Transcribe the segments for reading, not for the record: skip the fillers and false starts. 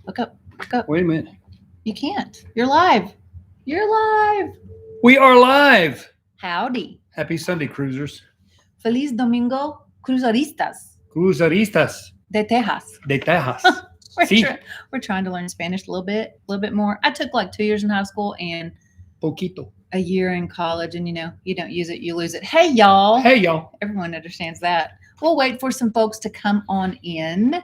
Look up. Look up. Wait a minute. You can't. You're live. You're live. We are live. Howdy. Happy Sunday, cruisers. Feliz Domingo, cruzaristas Cruzaristas de Tejas. de Tejas. Sí. We're trying to learn Spanish a little bit more. I took like 2 years in high school and Poquito. a year in college, and you don't use it, you lose it. Hey, y'all. Hey, y'all. Everyone understands that. We'll wait for some folks to come on in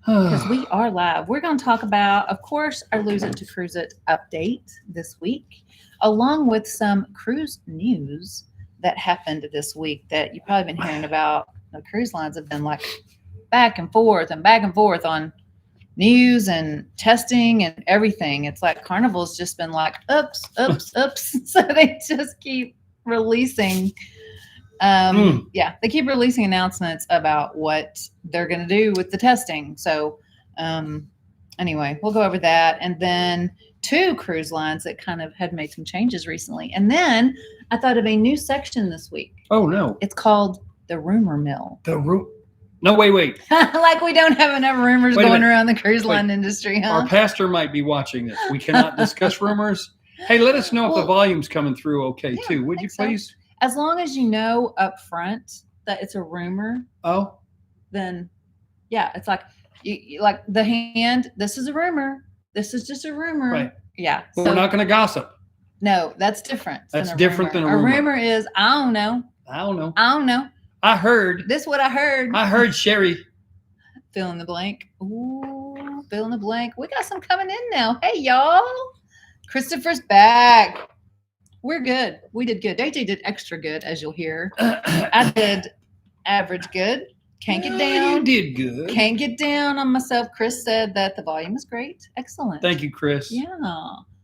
because we are live. We're going to talk about, of course, our Lose It to Cruise It update this week, along with some cruise news that happened this week that you've probably been hearing about. The cruise lines have been like back and forth on news and testing and everything. It's like Carnival's just been like, oops. So they just keep releasing. They keep releasing announcements about what they're going to do with the testing. So anyway, we'll go over that. And then 2 cruise lines that kind of had made some changes recently. And then I thought of a new section this week. Oh, no. It's called the Rumor Mill. No, wait. Like we don't have enough rumors going around the cruise line industry, huh? Our pastor might be watching this. We cannot discuss rumors. Hey, let us know if the volume's coming through okay, too. Would you please? So. As long as you know up front that it's a rumor. Oh. Then, yeah, it's like, you like the hand, this is a rumor. This is just a rumor. Right. Yeah. But we're not going to gossip. No, that's different. That's different than a rumor. A rumor is, I don't know. I heard. This is what I heard. I heard Sherry. Fill in the blank. Ooh, fill in the blank. We got some coming in now. Hey, y'all. Christopher's back. We're good. We did good. AJ did extra good, as you'll hear. I did average good. Can't get down. You did good. Can't get down on myself. Chris said that the volume is great. Excellent. Thank you, Chris. Yeah.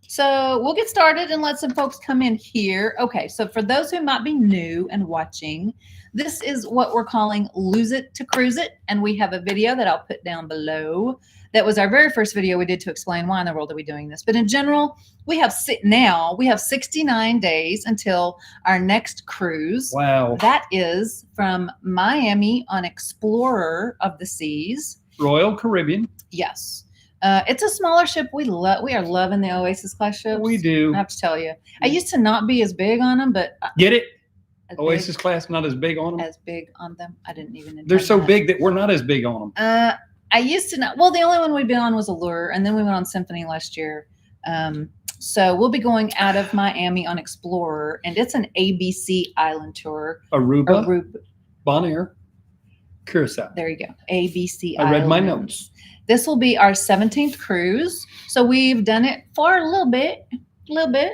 So we'll get started and let some folks come in here. Okay, so for those who might be new and watching, this is what we're calling Lose It to Cruise It. And we have a video that I'll put down below. That was our very first video we did to explain why in the world are we doing this. But in general, we have 69 days until our next cruise. Wow. That is from Miami on Explorer of the Seas. Royal Caribbean. Yes. It's a smaller ship. We are loving the Oasis class ships. We do. I have to tell you. I used to not be as big on them, but get it? Oasis class not as big on them? As big on them. I didn't even. They're so big that we're not as big on them. I used to not. Well, the only one we've been on was Allure, and then we went on Symphony last year. So we'll be going out of Miami on Explorer, and it's an ABC island tour. Aruba. Bonaire. Curacao. There you go. ABC I read my notes. This will be our 17th cruise. So we've done it for a little bit.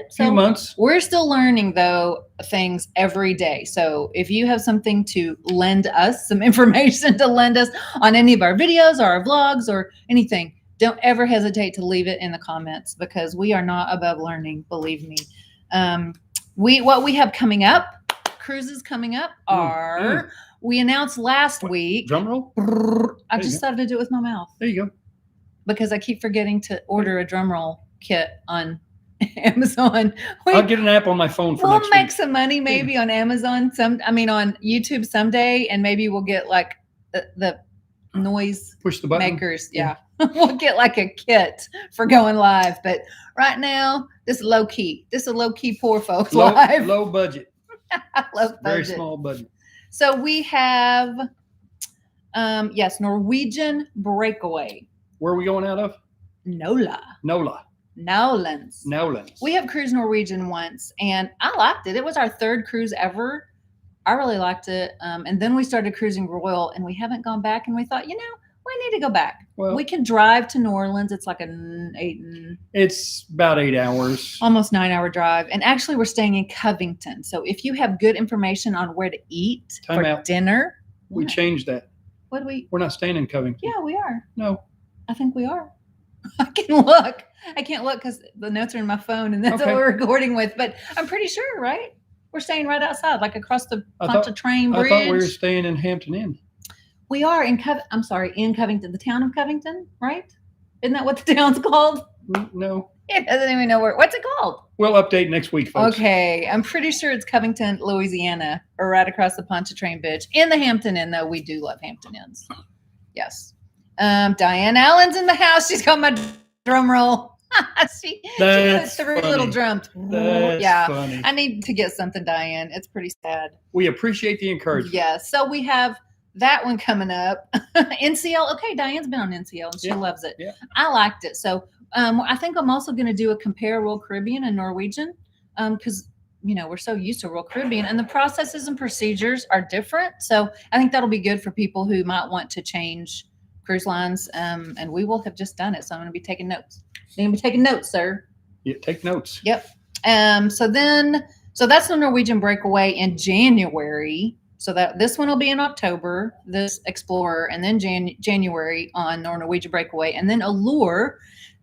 So few months. We're still learning, though, things every day. So if you have something to lend us, some information to lend us on any of our videos or our vlogs or anything, don't ever hesitate to leave it in the comments because we are not above learning, believe me. What we have coming up, cruises coming up are... We announced last week. Drum roll? I just started to do it with my mouth. There you go. Because I keep forgetting to order a drum roll kit on Amazon. I'll get an app on my phone for next week. We'll make some money maybe on Amazon. On YouTube someday, and maybe we'll get like the noise push the button makers. Yeah. We'll get like a kit for going live. But right now, this is low key. This is a low key poor folks live. Low budget. Low budget. Very small budget. So we have, Norwegian Breakaway. Where are we going out of? Nolans. We have cruised Norwegian once, and I liked it. It was our 3rd cruise ever. I really liked it. And then we started cruising Royal, and we haven't gone back. And we thought, we need to go back. Well, we can drive to New Orleans. It's like it's about 8 hours. Almost 9-hour drive. And actually, we're staying in Covington. So if you have good information on where to eat dinner. We changed that. What do we? We're not staying in Covington. Yeah, we are. No. I think we are. I can look. I can't look because the notes are in my phone, and that's what we're recording with. But I'm pretty sure, right? We're staying right outside, like across the Pontchartrain Bridge. I thought we were staying in Hampton Inn. We are in Covington, the town of Covington, right? Isn't that what the town's called? No. It doesn't even know what's it called? We'll update next week, folks. Okay. I'm pretty sure it's Covington, Louisiana, or right across the Pontchartrain Bridge. In the Hampton Inn, though. We do love Hampton Inns. Yes. Diane Allen's in the house. She's got my Drum roll. she That's threw little funny. drums. That's Yeah. funny. I need to get something, Diane. It's pretty sad. We appreciate the encouragement. Yeah. So we have that one coming up. NCL. Okay, Diane's been on NCL and she Yeah. loves it. Yeah. I liked it. So I think I'm also going to do a compare Royal Caribbean and Norwegian because we're so used to Royal Caribbean and the processes and procedures are different. So I think that'll be good for people who might want to change cruise lines. And we will have just done it. So I'm going to be taking notes. You're going to be taking notes, sir. Yeah, take notes. Yep. So that's the Norwegian Breakaway in January. So that this one will be in October, this Explorer, and then January on our Norwegian Breakaway, and then Allure.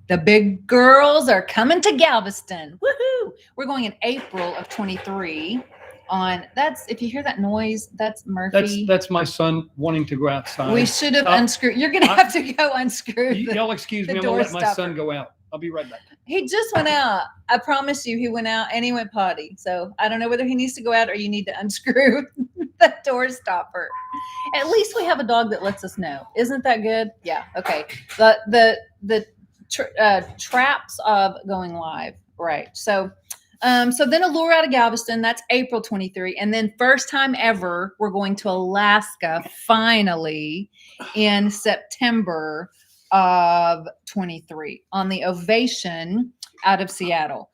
The big girls are coming to Galveston. Woohoo! We're going in April of 23 on that's if you hear that noise, that's Murphy. That's my son wanting to go outside. We should have unscrewed. You're gonna have to go unscrew. Y'all excuse me, I'm gonna let my son go out. I'll be right back. He just went out. I promise you, he went out and he went potty. So I don't know whether he needs to go out or you need to unscrew the door stopper. At least we have a dog that lets us know. Isn't that good? Yeah. Okay. The traps of going live. Right. So then Allure out of Galveston, that's April 23. And then first time ever, we're going to Alaska finally in September of 23 on the Ovation out of Seattle.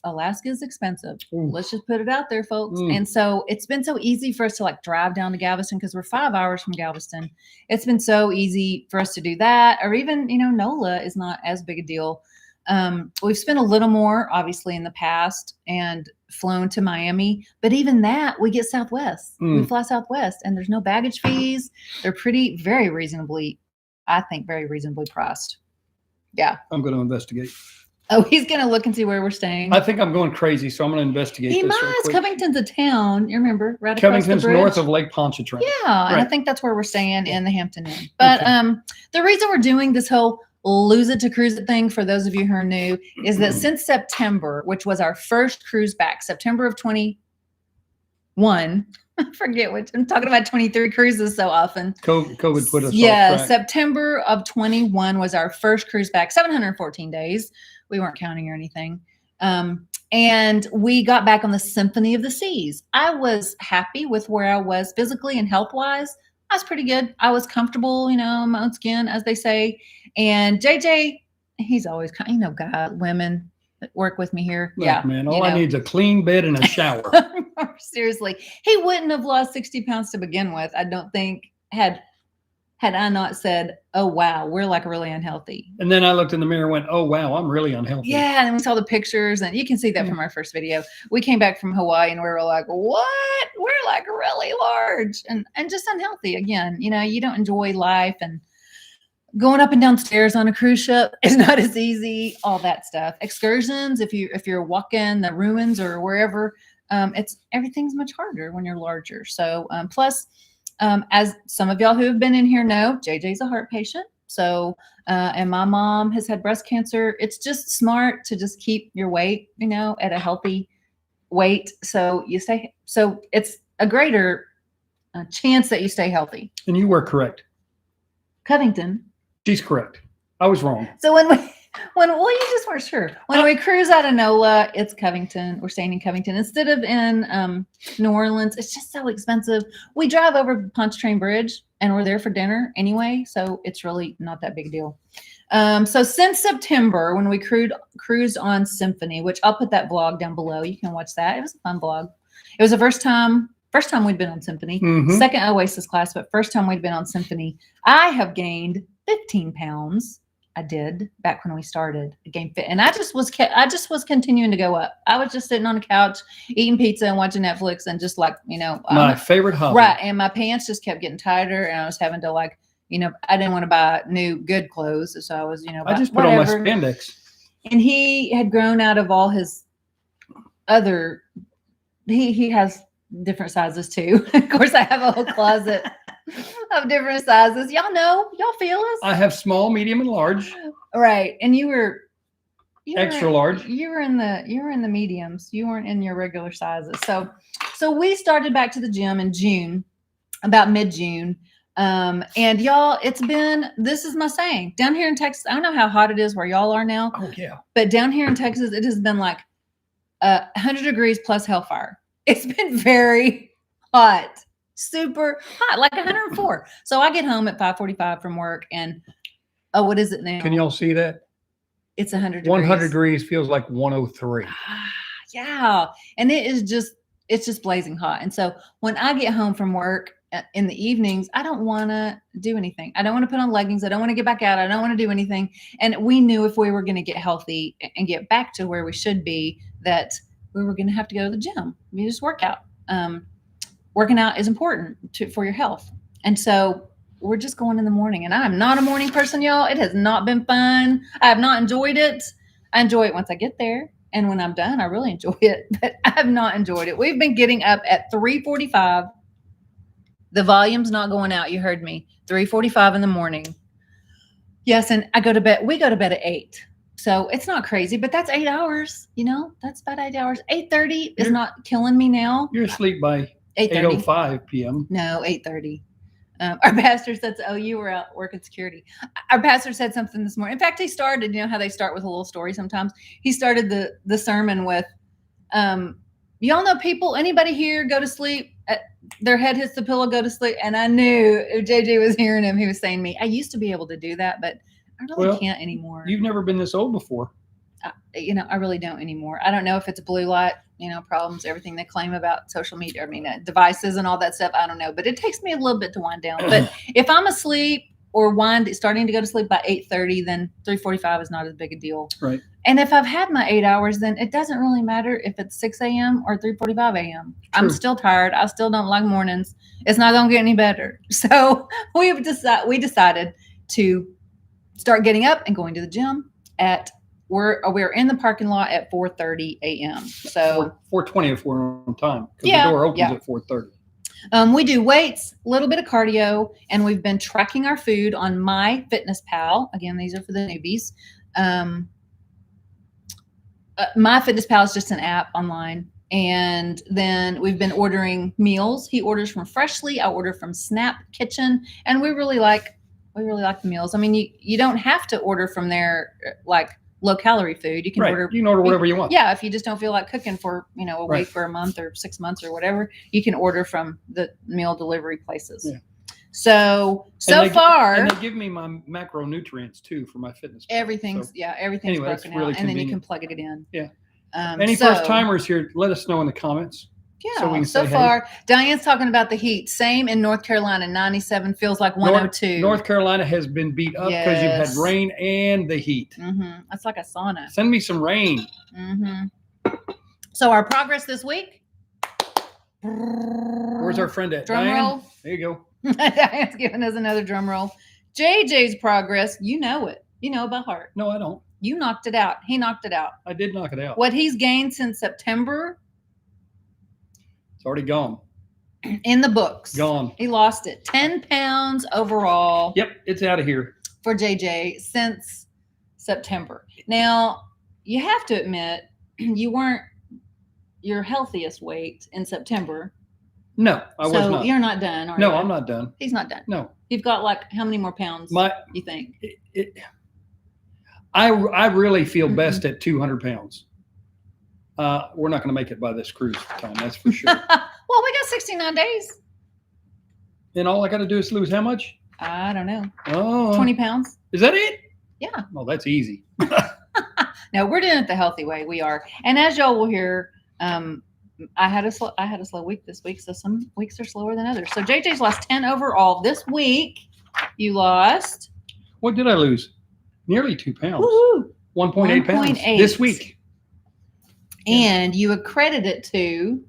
Alaska is expensive. Ooh. Let's just put it out there, folks. And so it's been so easy for us to drive down to Galveston because we're 5 hours from Galveston. It's been so easy for us to do that. Or even, NOLA is not as big a deal. We've spent a little more, obviously, in the past and flown to Miami, but even that we get Southwest. We fly Southwest and there's no baggage fees. They're very reasonably priced. Yeah. I'm going to investigate. Oh, he's going to look and see where we're staying. I think I'm going crazy, so I'm going to investigate He this might. real quick. Covington's a town. You remember, right across Covington's the bridge? north of Lake Pontchartrain. Yeah, Right. and I think that's where we're staying in the Hampton Inn. But Okay. The reason we're doing this whole lose it to cruise it thing, for those of you who are new, is that since September, which was our first cruise back, September of 21, I forget which, I'm talking about 23 cruises so often. COVID put us off track. September of 21 was our first cruise back, 714 days. We weren't counting or anything. And we got back on the Symphony of the Seas. I was happy with where I was physically and health-wise. I was pretty good. I was comfortable, in my own skin, as they say. And JJ, he's always God, women that work with me here. Look, yeah, man, all I need is a clean bed and a shower. Seriously, he wouldn't have lost 60 pounds to begin with. I don't think had I not said, "Oh wow, we're really unhealthy." And then I looked in the mirror and went, "Oh wow, I'm really unhealthy." Yeah, and we saw the pictures, and you can see that from our first video. We came back from Hawaii, and we were like, "What? We're really large and just unhealthy again." You don't enjoy life, and going up and down stairs on a cruise ship is not as easy. All that stuff. Excursions, if you're walking the ruins or wherever, everything's much harder when you're larger. So plus. As some of y'all who have been in here know, JJ's a heart patient. So, and my mom has had breast cancer. It's just smart to just keep your weight, at a healthy weight. So it's a greater chance that you stay healthy. And you were correct. Covington. She's correct. I was wrong. So well, you just weren't sure. When we cruise out of NOLA, it's Covington. We're staying in Covington instead of in New Orleans. It's just so expensive. We drive over Pontchartrain Bridge and we're there for dinner anyway, so it's really not that big a deal. So since September, when we cruised on Symphony, which I'll put that vlog down below. You can watch that. It was a fun vlog. It was the first time we'd been on Symphony. Mhm. Second Oasis class, but first time we'd been on Symphony. I have gained 15 pounds. I did back when we started Game Fit, and I just was continuing to go up. I was just sitting on the couch eating pizza and watching Netflix, and just my favorite hobby. Right. And my pants just kept getting tighter, and I was having to I didn't want to buy new good clothes, so I was I just put on my spandex. And he had grown out of all his other. He has different sizes too. Of course, I have a whole closet of different sizes. Y'all feel us. I have small, medium, and large. Right, and you were extra large. You were in the mediums. You weren't in your regular sizes. So we started back to the gym in June, about mid-June. And y'all, this is my saying, down here in Texas, I don't know how hot it is where y'all are now, Oh yeah. but down here in Texas, it has been like 100 degrees plus hellfire. It's been very hot, super hot, like 104. So I get home at 5:45 from work, and what is it now? Can y'all see that? It's 100 degrees. 100 degrees feels like 103. Yeah, and it's just blazing hot. And so when I get home from work in the evenings, I don't want to do anything. I don't want to put on leggings. I don't want to get back out. I don't want to do anything. And we knew if we were going to get healthy and get back to where we should be, that we were going to have to go to the gym. You just work out. Working out is important for your health. And so we're just going in the morning. And I'm not a morning person, y'all. It has not been fun. I have not enjoyed it. I enjoy it once I get there. And when I'm done, I really enjoy it. But I have not enjoyed it. We've been getting up at 3:45. The volume's not going out. You heard me. 3:45 in the morning. Yes, and we go to bed at 8. So it's not crazy, but that's 8 hours. That's about 8 hours. 8:30 is not killing me now. You're asleep by 8:30. 8:05 p.m. No, 8:30. Our pastor said, you were out working security. Our pastor said something this morning. In fact, he started, how they start with a little story sometimes. He started the sermon with, y'all know people, anybody here go to sleep, their head hits the pillow, go to sleep. And I knew if JJ was hearing him, he was saying me. I used to be able to do that, but I really can't anymore. You've never been this old before. I really don't anymore. I don't know if it's blue light, problems, everything they claim about social media. Devices and all that stuff. I don't know, but it takes me a little bit to wind down. But if I'm asleep or starting to go to sleep by 8:30, then 3:45 is not as big a deal. Right. And if I've had my 8 hours, then it doesn't really matter if it's 6 a.m. or 3:45 a.m. I'm still tired. I still don't like mornings. It's not going to get any better. So we decided to start getting up and going to the gym we're in the parking lot at 4:30 a.m. So 4:20 if we're on time, because Yeah, the door opens yeah. at 4:30. We do weights, a little bit of cardio, and we've been tracking our food on MyFitnessPal. Again, these are for the newbies. MyFitnessPal is just an app online. And then we've been ordering meals. He orders from Freshly. I order from Snap Kitchen. And we really like the meals. You don't have to order from their low calorie food. You can order. You can order whatever you want. Yeah, if you just don't feel like cooking for a week or a month or 6 months or whatever, you can order from the meal delivery places. Yeah. So far, and they give me my macronutrients too for my fitness. Everything's broken out, and then you can plug it in. Yeah. Any first timers here? Let us know in the comments. Yeah. So far, Diane's talking about the heat. Same in North Carolina. 97 feels like 102. North Carolina has been beat up because you've had rain and the heat. Mm-hmm. That's like a sauna. Send me some rain. Mm-hmm. So our progress this week. Where's our friend at? Drum Diane? roll. There you go. Diane's giving us another drum roll. JJ's progress. You know it. You know by heart. No, I don't. You knocked it out. He knocked it out. I did knock it out. What he's gained since September. It's already gone. In the books. Gone. He lost it. 10 pounds overall. Yep, it's out of here. For JJ since September. Now, you have to admit, you weren't your healthiest weight in September. No, I was not. So you're not done, are you? No, I'm not done. He's not done. No. You've got how many more pounds, you think? I really feel best at 200 pounds. We're not going to make it by this cruise time, that's for sure. Well, we got 69 days. And all I got to do is lose how much? I don't know. Oh, 20 pounds. Is that it? Yeah. Oh, that's easy. No, we're doing it the healthy way. We are. And as y'all will hear, I had a slow week this week, so some weeks are slower than others. So JJ's lost 10 overall. This week, you lost. What did I lose? Nearly 2 pounds. Woo-hoo. 1.8 pounds 1.8. this week. And you accredit it to?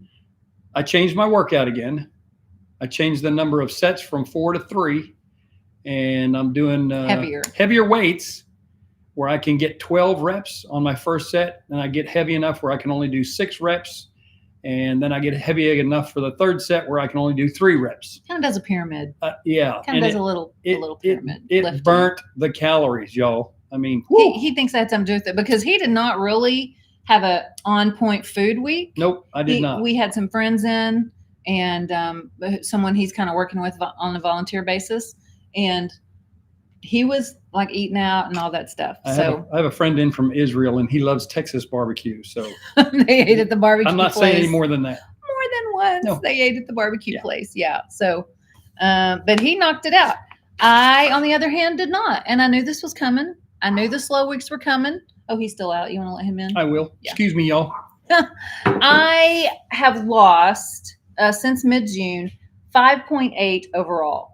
I changed my workout again. I changed the number of sets from 4 to 3. And I'm doing heavier weights where I can get 12 reps on my first set. And I get heavy enough where I can only do 6 reps. And then I get heavy enough for the third set where I can only do 3 reps. Kind of does a pyramid. Yeah. Kind of does a little pyramid. It burnt the calories, y'all. He thinks that had something to do with it because he did not really have a on-point food week. Nope, I did not. We had some friends in, and someone he's kind of working with on a volunteer basis, and he was like eating out and all that stuff. I have a friend in from Israel, and he loves Texas barbecue. So they ate at the barbecue. I'm not place. saying any more than that. More than once, No. They ate at the barbecue place. Yeah. So, but he knocked it out. I, on the other hand, did not, and I knew this was coming. I knew the slow weeks were coming. Oh, he's still out. You want to let him in? I will. Yeah. Excuse me, y'all. I have lost since mid-June 5.8 overall.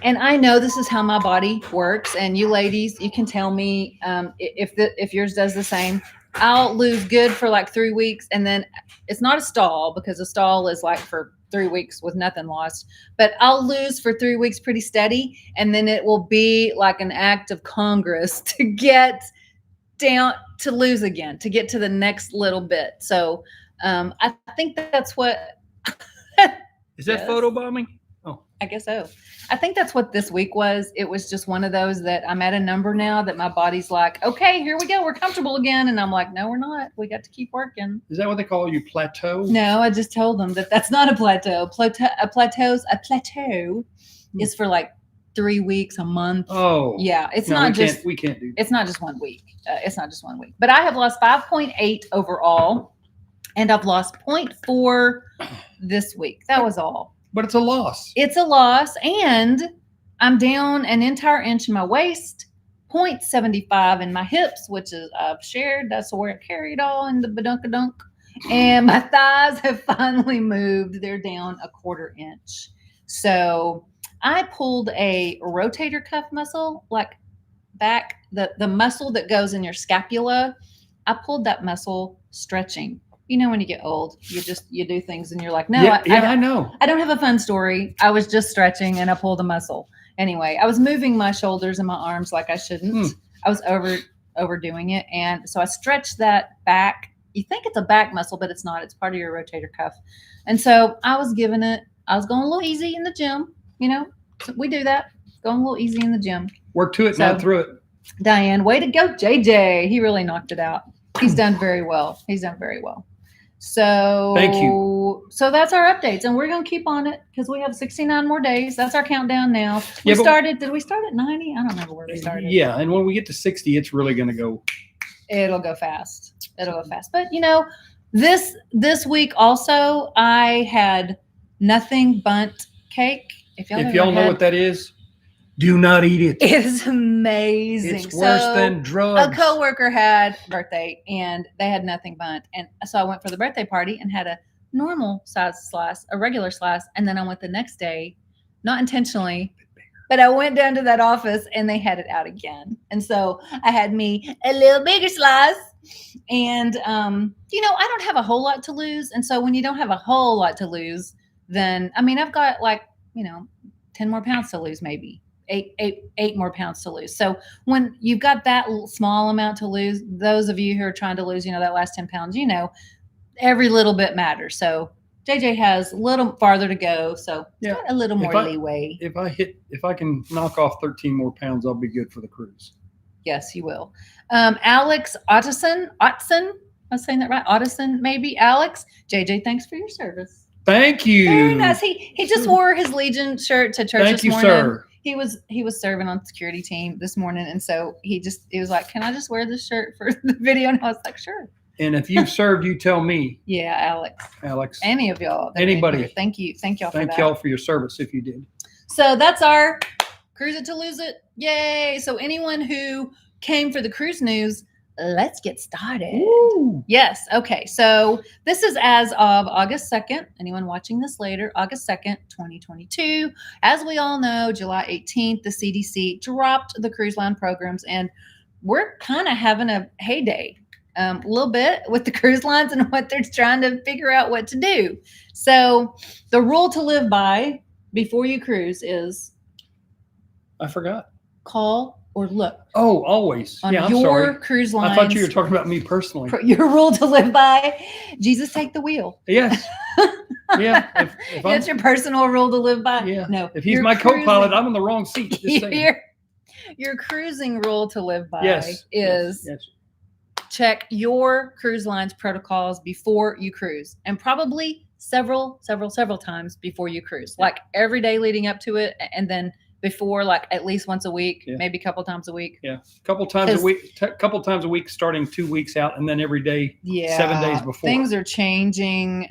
And I know this is how my body works. And you ladies, you can tell me if yours does the same. I'll lose good for like 3 weeks. And then it's not a stall, because a stall is like for 3 weeks with nothing lost. But I'll lose for 3 weeks pretty steady. And then it will be like an act of Congress to get down, to lose again, to get to the next little bit. So I think that's what. Is that photobombing? Oh, I guess so. I think that's what this week was. It was just one of those that I'm at a number now that my body's like, okay, here we go. We're comfortable again. And I'm like, no, we're not. We got to keep working. Is that what they call you, plateau? No, I just told them that that's not a plateau. A plateau is for like 3 weeks, a month. Oh, yeah. It's no, not just, we can't do that. It's not just 1 week. It's not just 1 week, but I have lost 5.8 overall, and I've lost 0.4 this week. That was all. But it's a loss. It's a loss, and I'm down an entire inch in my waist, 0.75 in my hips, which is I've shared. That's where I carry it all in the badunkadunk. And my thighs have finally moved. They're down a 1/4 inch. So I pulled a rotator cuff muscle, like back, the muscle that goes in your scapula. I pulled that muscle stretching. You know, when you get old, you do things and you're like, no, I know. I don't have a fun story. I was just stretching and I pulled a muscle. Anyway, I was moving my shoulders and my arms like I shouldn't. I was overdoing it. And so I stretched that back. You think it's a back muscle, but it's not. It's part of your rotator cuff. And so I was going a little easy in the gym. You know, so we do that. Going a little easy in the gym. Work to it, not through it. Diane, way to go, JJ. He really knocked it out. He's done very well. So thank you. So that's our updates, and we're going to keep on it because we have 69 more days. That's our countdown now. Did we start at 90? I don't remember where we started. Yeah, and when we get to 60, it's really going to go. It'll go fast. But you know, this week also I had nothing bundt cake. If y'all know what that is, do not eat it. It is amazing. It's worse than drugs. A coworker had a birthday and they had nothing bundt. And so I went for the birthday party and had a normal size slice, a regular slice. And then I went the next day, not intentionally, but I went down to that office and they had it out again. And so I had me a little bigger slice. And, you know, I don't have a whole lot to lose. And so when you don't have a whole lot to lose, then, I mean, I've got like, you know, 10 more pounds to lose, maybe. Eight more pounds to lose. So when you've got that small amount to lose, those of you who are trying to lose, you know, that last 10 pounds, you know, every little bit matters. So JJ has a little farther to go. So got a little more leeway. If I can knock off 13 more pounds, I'll be good for the cruise. Yes, you will. Alex Otteson, I was saying that right? Otteson, maybe. Alex, JJ, thanks for your service. Thank you. Very nice. He just wore his Legion shirt to church this morning. Thank you, sir. He was serving on the security team this morning, and so he was like, "Can I just wear this shirt for the video?" And I was like, "Sure." And if you've served, you tell me. Yeah, Alex, any of y'all, anybody. Thank you y'all. Thank y'all for your service if you did. So that's our Cruise It to Lose It. Yay! So anyone who came for the cruise news, let's get started. Woo. Yes. Okay. So this is as of August 2nd. Anyone watching this later, August 2nd, 2022. As we all know, July 18th, the CDC dropped the cruise line programs, and we're kind of having a heyday a little bit with the cruise lines and what they're trying to figure out what to do. So the rule to live by before you cruise is I forgot. Call or look. Oh, always. On I'm your sorry. Cruise lines. I thought you were talking about me personally. Your rule to live by. Jesus, take the wheel. Yes. Yeah. If that's your personal rule to live by. Yeah. No. If he's my co-pilot, I'm in the wrong seat. Just saying. Your cruising rule to live by is yes. Check your cruise line's protocols before you cruise, and probably several times before you cruise, like every day leading up to it, and then before, like at least once a week, maybe a couple times a week. Yeah, couple times a week, starting 2 weeks out, and then every day, 7 days before. Things are changing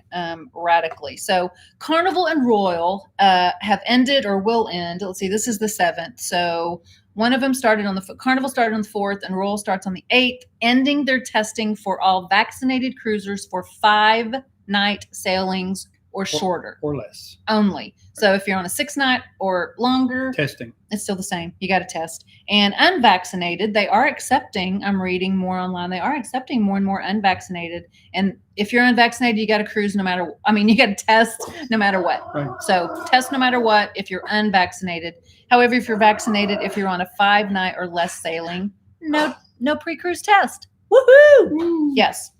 radically. So Carnival and Royal have ended or will end. Let's see, this is the 7th. So one of them started on the Carnival started on the 4th, and Royal starts on the 8th, ending their testing for all vaccinated cruisers for 5-night sailings or shorter or less only. So if you're on a 6-night or longer, testing, it's still the same. You got to test. And unvaccinated, they are accepting, I'm reading more online, they are accepting more and more unvaccinated. And if you're unvaccinated, you got to cruise you got to test no matter what. Right. So test no matter what if you're unvaccinated. However, if you're vaccinated, if you're on a 5-night or less sailing, no pre-cruise test. Woohoo! Woo. Yes.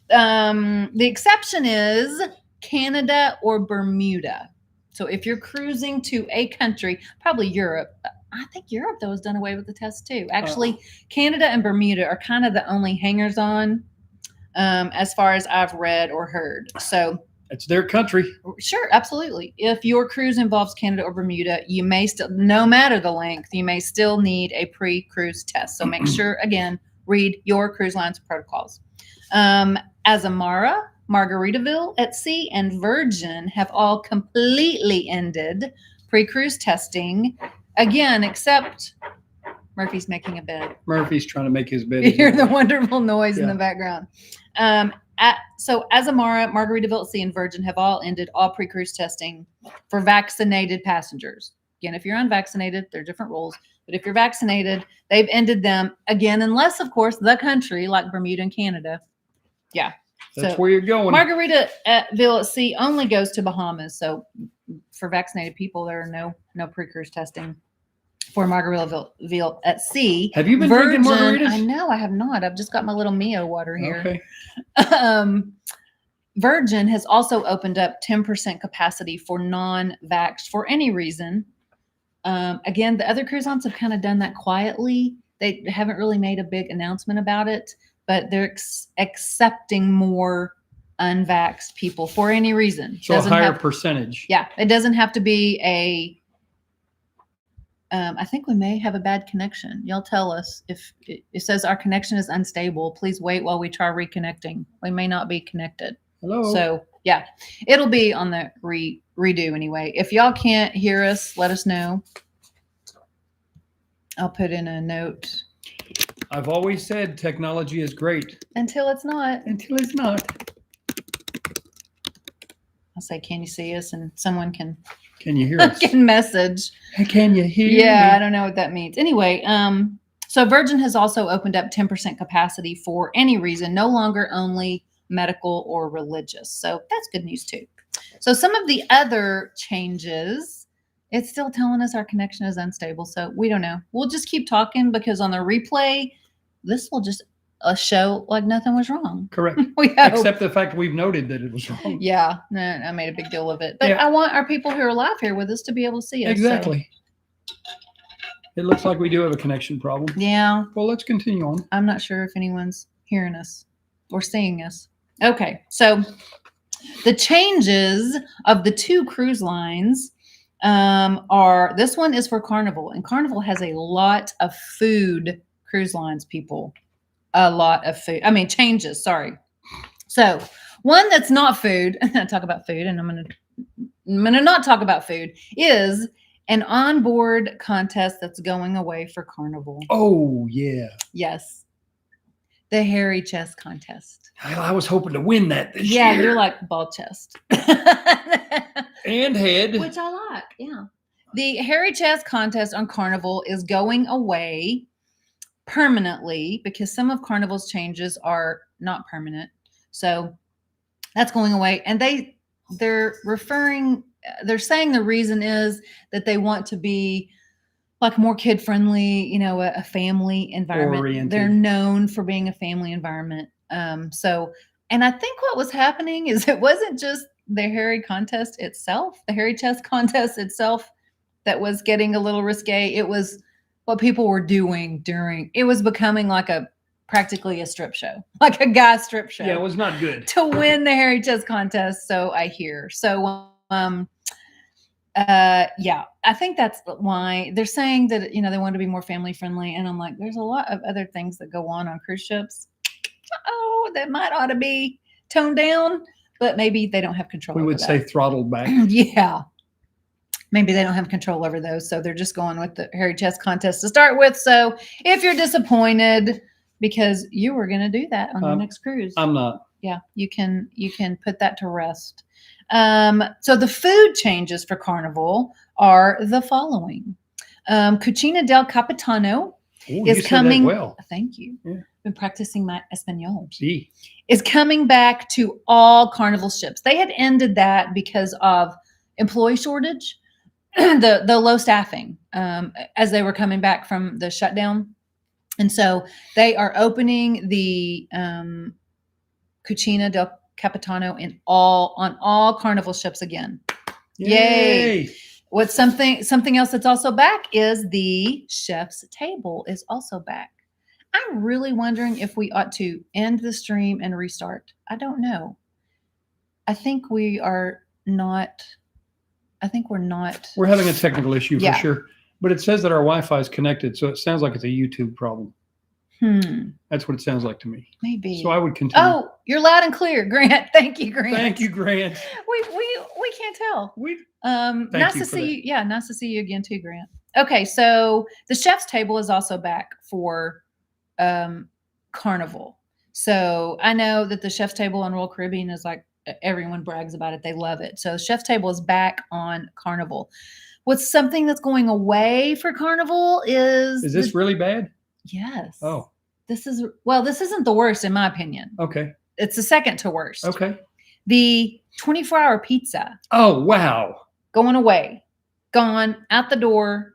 The exception is Canada or Bermuda. So if you're cruising to a country, probably Europe, I think Europe though has done away with the test too. Actually, Canada and Bermuda are kind of the only hangers on, as far as I've read or heard. So it's their country. Sure, absolutely. If your cruise involves Canada or Bermuda, you may still, no matter the length, you may still need a pre-cruise test. So make sure, again, read your cruise line's protocols. Azamara, Margaritaville at Sea, and Virgin have all completely ended pre-cruise testing. Again, except Murphy's making a bed. Murphy's trying to make his bed. You hear the wonderful noise in the background. So Azamara, Margaritaville at Sea, and Virgin have all ended all pre-cruise testing for vaccinated passengers. Again, if you're unvaccinated, there are different rules. But if you're vaccinated, they've ended them again, unless, of course, the country like Bermuda and Canada. Yeah. That's where you're going. Margaritaville at Sea only goes to Bahamas. So for vaccinated people, there are no pre-cruise testing for Margaritaville at Sea. Have you been drinking margaritas? I know, I have not. I've just got my little Mio water here. Okay. Virgin has also opened up 10% capacity for non-vaxxed for any reason. Again, the other cruise lines have kind of done that quietly. They haven't really made a big announcement about it, but they're accepting more unvaxxed people for any reason. So a higher percentage. Yeah, it doesn't have to be I think we may have a bad connection. Y'all tell us if it says our connection is unstable. Please wait while we try reconnecting. We may not be connected. Hello. So yeah, it'll be on the redo anyway. If y'all can't hear us, let us know. I'll put in a note. I've always said technology is great. Until it's not. Until it's not. I'll say, can you see us? And someone can you hear us? Can message. Hey, can you hear me? I don't know what that means. Anyway, so Virgin has also opened up 10% capacity for any reason, no longer only medical or religious. So that's good news too. So some of the other changes, it's still telling us our connection is unstable. So we don't know. We'll just keep talking because on the replay, this will just show like nothing was wrong. Correct. Except the fact we've noted that it was wrong. Yeah. No, I made a big deal of it. But I want our people who are live here with us to be able to see us. Exactly. So. It looks like we do have a connection problem. Yeah. Well, let's continue on. I'm not sure if anyone's hearing us or seeing us. Okay. So the changes of the two cruise lines are, this one is for Carnival, and Carnival has a lot of food cruise lines, people. A lot of food. Changes. Sorry. So one that's not food, I talk about food, and I'm gonna not talk about food, is an onboard contest that's going away for Carnival. Oh yeah. Yes. The hairy chest contest. I was hoping to win that this year. Yeah, you're like ball chest. And head. Which I like, yeah. The hairy chest contest on Carnival is going away permanently because some of Carnival's changes are not permanent. So that's going away. And they're saying the reason is that they want to be like more kid friendly, a family environment. Oriented. They're known for being a family environment. And I think what was happening is it wasn't just the hairy chest contest itself that was getting a little risque. It was what people were doing it was becoming like a practically a strip show, like a guy strip show. Yeah, it was not good. To win the Hairy Chest contest, so I hear. So, yeah, I think that's why they're saying that, they want to be more family friendly. And I'm like, there's a lot of other things that go on cruise ships. Oh, that might ought to be toned down, but maybe they don't have control. We would say throttled back. Yeah. Maybe they don't have control over those. So they're just going with the Hairy Chest contest to start with. So if you're disappointed because you were going to do that on your next cruise. I'm not. Yeah, you can put that to rest. So the food changes for Carnival are the following. Cucina del Capitano is coming. Well. Thank you. Yeah. Been practicing my Espanol. Sí. Is coming back to all Carnival ships. They had ended that because of employee shortage, the low staffing, as they were coming back from the shutdown. And so they are opening the Cucina del Capitano on all Carnival ships again. Yay! What's something else that's also back is the chef's table is also back. I'm really wondering if we ought to end the stream and restart. I don't know. I think we're not. We're having a technical issue for sure, but it says that our Wi-Fi is connected, so it sounds like it's a YouTube problem. That's what it sounds like to me. Maybe. So I would continue. Oh, you're loud and clear, Grant. Thank you, Grant. Thank you, Grant. We can't tell. Nice to see you. Yeah, nice to see you again too, Grant. Okay, so the chef's table is also back for Carnival. So I know that the chef's table on Royal Caribbean is like everyone brags about it. They love it. So chef's table is back on Carnival. What's something that's going away for Carnival is this really bad? Yes. Oh. This isn't the worst in my opinion. Okay. It's the second to worst. Okay. The 24-hour pizza. Oh, wow. Going away. Gone. Out the door.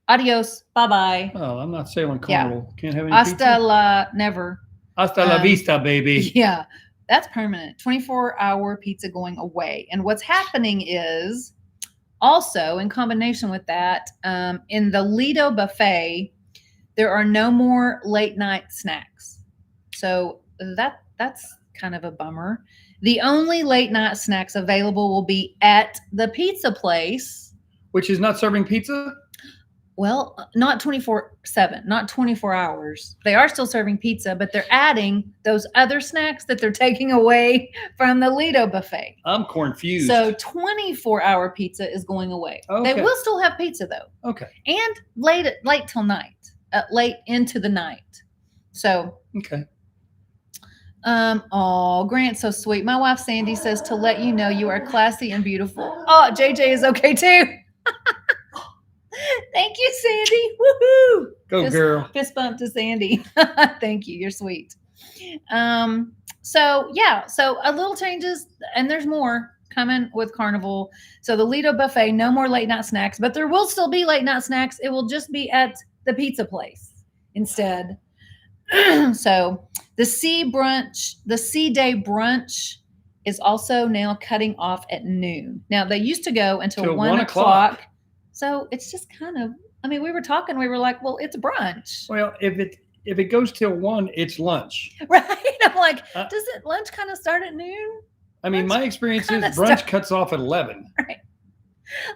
Adios. Bye-bye. Oh, I'm not sailing Carnival. Yeah. Can't have any Hasta never. Hasta la vista, baby. Yeah. That's permanent. 24-hour pizza going away. And what's happening is also in combination with that, in the Lido buffet, there are no more late night snacks. So that's kind of a bummer. The only late night snacks available will be at the pizza place. Which is not serving pizza? Well, not 24/7, not 24 hours. They are still serving pizza, but they're adding those other snacks that they're taking away from the Lido buffet. I'm confused. So 24-hour pizza is going away. Okay. They will still have pizza though. Okay. And late till night, late into the night. So. Okay. Oh, Grant's so sweet. My wife Sandy says to let you know you are classy and beautiful. Oh, JJ is okay too. Thank you, Sandy. Woohoo! Go, girl. Fist bump to Sandy. Thank you. You're sweet. So a little changes, and there's more coming with Carnival. So the Lido buffet, no more late night snacks, but there will still be late night snacks. It will just be at the pizza place instead. So the sea day brunch is also now cutting off at noon. Now they used to go until 1 o'clock. So it's just kind of, we were talking, we were like, well, it's brunch. Well, if it goes till 1, it's lunch. Right. I'm like, does lunch kind of start at noon? My experience is brunch cuts off at 11. Right.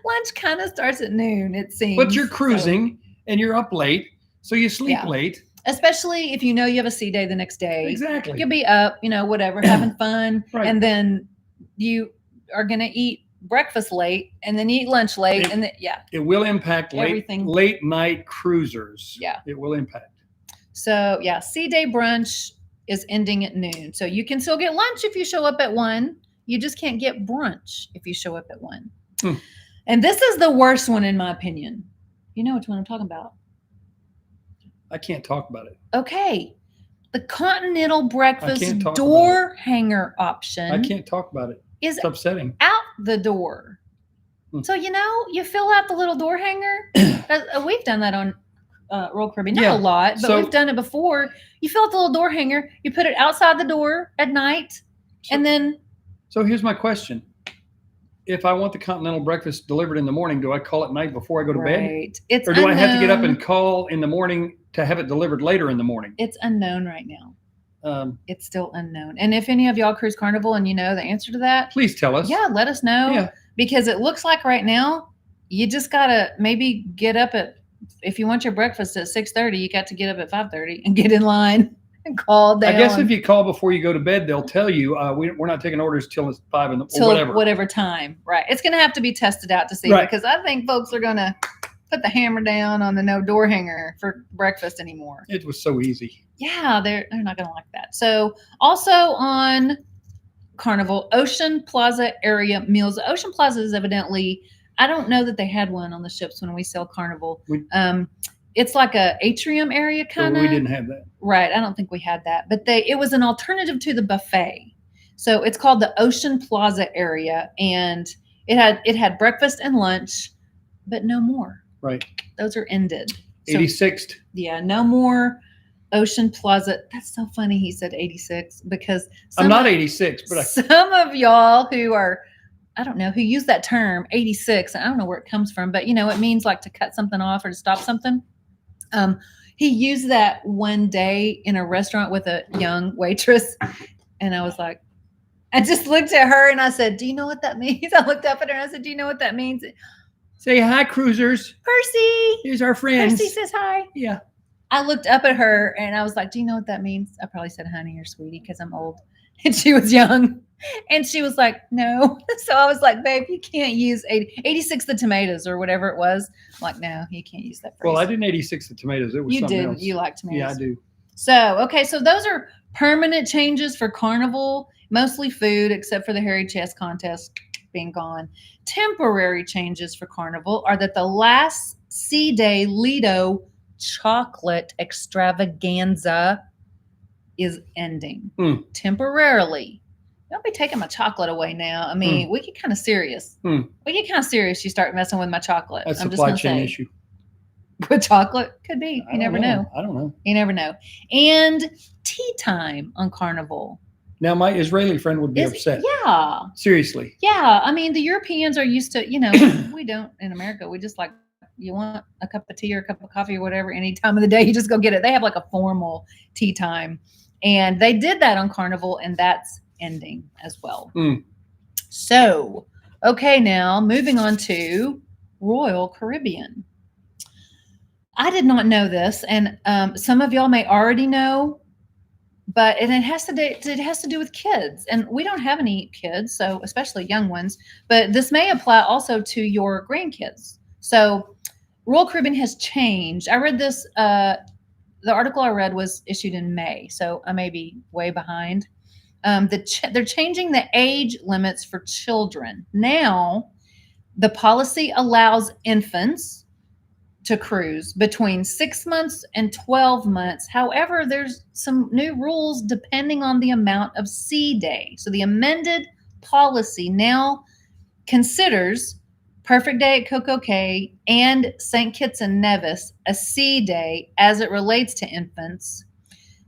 Lunch kind of starts at noon, it seems. But you're cruising and you're up late, so you sleep late. Especially if you know you have a sea day the next day. Exactly. You'll be up, whatever, having fun. Right. And then you are going to eat breakfast late and then eat lunch late. It will impact late night cruisers. Yeah. It will impact. So, sea day brunch is ending at noon. So you can still get lunch if you show up at 1. You just can't get brunch if you show up at 1. And this is the worst one in my opinion. You know which one I'm talking about. I can't talk about it. Okay. The continental breakfast door hanger option. I can't talk about it. It's upsetting. Out the door. So, you fill out the little door hanger. We've done that on Royal Caribbean. Not a lot, but we've done it before. You fill out the little door hanger. You put it outside the door at night. And then. So here's my question. If I want the continental breakfast delivered in the morning, do I call at night before I go to bed? It's or do I have to get up and call in the morning to have it delivered later in the morning. It's unknown right now. It's still unknown. And if any of y'all cruise Carnival and you know the answer to that, please tell us. Yeah, let us know. Yeah. Because it looks like right now, you just got to maybe get up if you want your breakfast at 6:30, you got to get up at 5:30 and get in line and call down. I guess if you call before you go to bed, they'll tell you, we're not taking orders till it's 5 or whatever time. Right. It's going to have to be tested out to see, because I think folks are going to put the hammer down on the no door hanger for breakfast anymore. It was so easy. Yeah, they're not going to like that. So also on Carnival, Ocean Plaza area meals. Ocean Plaza is evidently, I don't know that they had one on the ships when we sail Carnival. It's like a atrium area kind of. We didn't have that. Right. I don't think we had that. But it was an alternative to the buffet. So it's called the Ocean Plaza area, and it had breakfast and lunch, but no more. Right. Those are ended. 86th. Yeah, no more Ocean Plaza. That's so funny he said 86, because I'm not 86, but some of y'all who are, I don't know, who use that term 86, I don't know where it comes from, but it means like to cut something off or to stop something. He used that one day in a restaurant with a young waitress, and I was like, I just looked at her and I said, do you know what that means? I looked up at her and I said, do you know what that means? Say hi, cruisers. Percy. Here's our friends. Percy says hi. Yeah. I looked up at her and I was like, do you know what that means? I probably said honey or sweetie because I'm old. And she was young. And she was like, no. So I was like, babe, you can't use 86 the tomatoes or whatever it was. I'm like, no, you can't use that phrase. Well, I didn't 86 the tomatoes. It was something else. You like tomatoes. Yeah, I do. So, okay. So those are permanent changes for Carnival. Mostly food, except for the hairy chest contest being gone. Temporary changes for Carnival are that the last Sea Day Lido chocolate extravaganza is ending temporarily. Don't be taking my chocolate away now. I mean, we get kind of serious. We get kind of serious. You start messing with my chocolate. That's a supply chain issue. With chocolate? Could be. You never know. I don't know. You never know. And tea time on Carnival. Now, my Israeli friend would be upset. Yeah. Seriously. Yeah. I mean, the Europeans are used to, we don't in America. We just like, you want a cup of tea or a cup of coffee or whatever, any time of the day, you just go get it. They have like a formal tea time. And they did that on Carnival, and that's ending as well. So, okay, now moving on to Royal Caribbean. I did not know this, and some of y'all may already know, but it has to do with kids, and we don't have any kids, so especially young ones. But this may apply also to your grandkids. So, Royal Caribbean has changed. I read this. The article I read was issued in May, so I may be way behind. They're changing the age limits for children. Now, the policy allows infants to cruise between 6 months and 12 months. However, there's some new rules depending on the amount of sea day. So the amended policy now considers Perfect Day at Coco Cay and St. Kitts and Nevis a sea day as it relates to infants,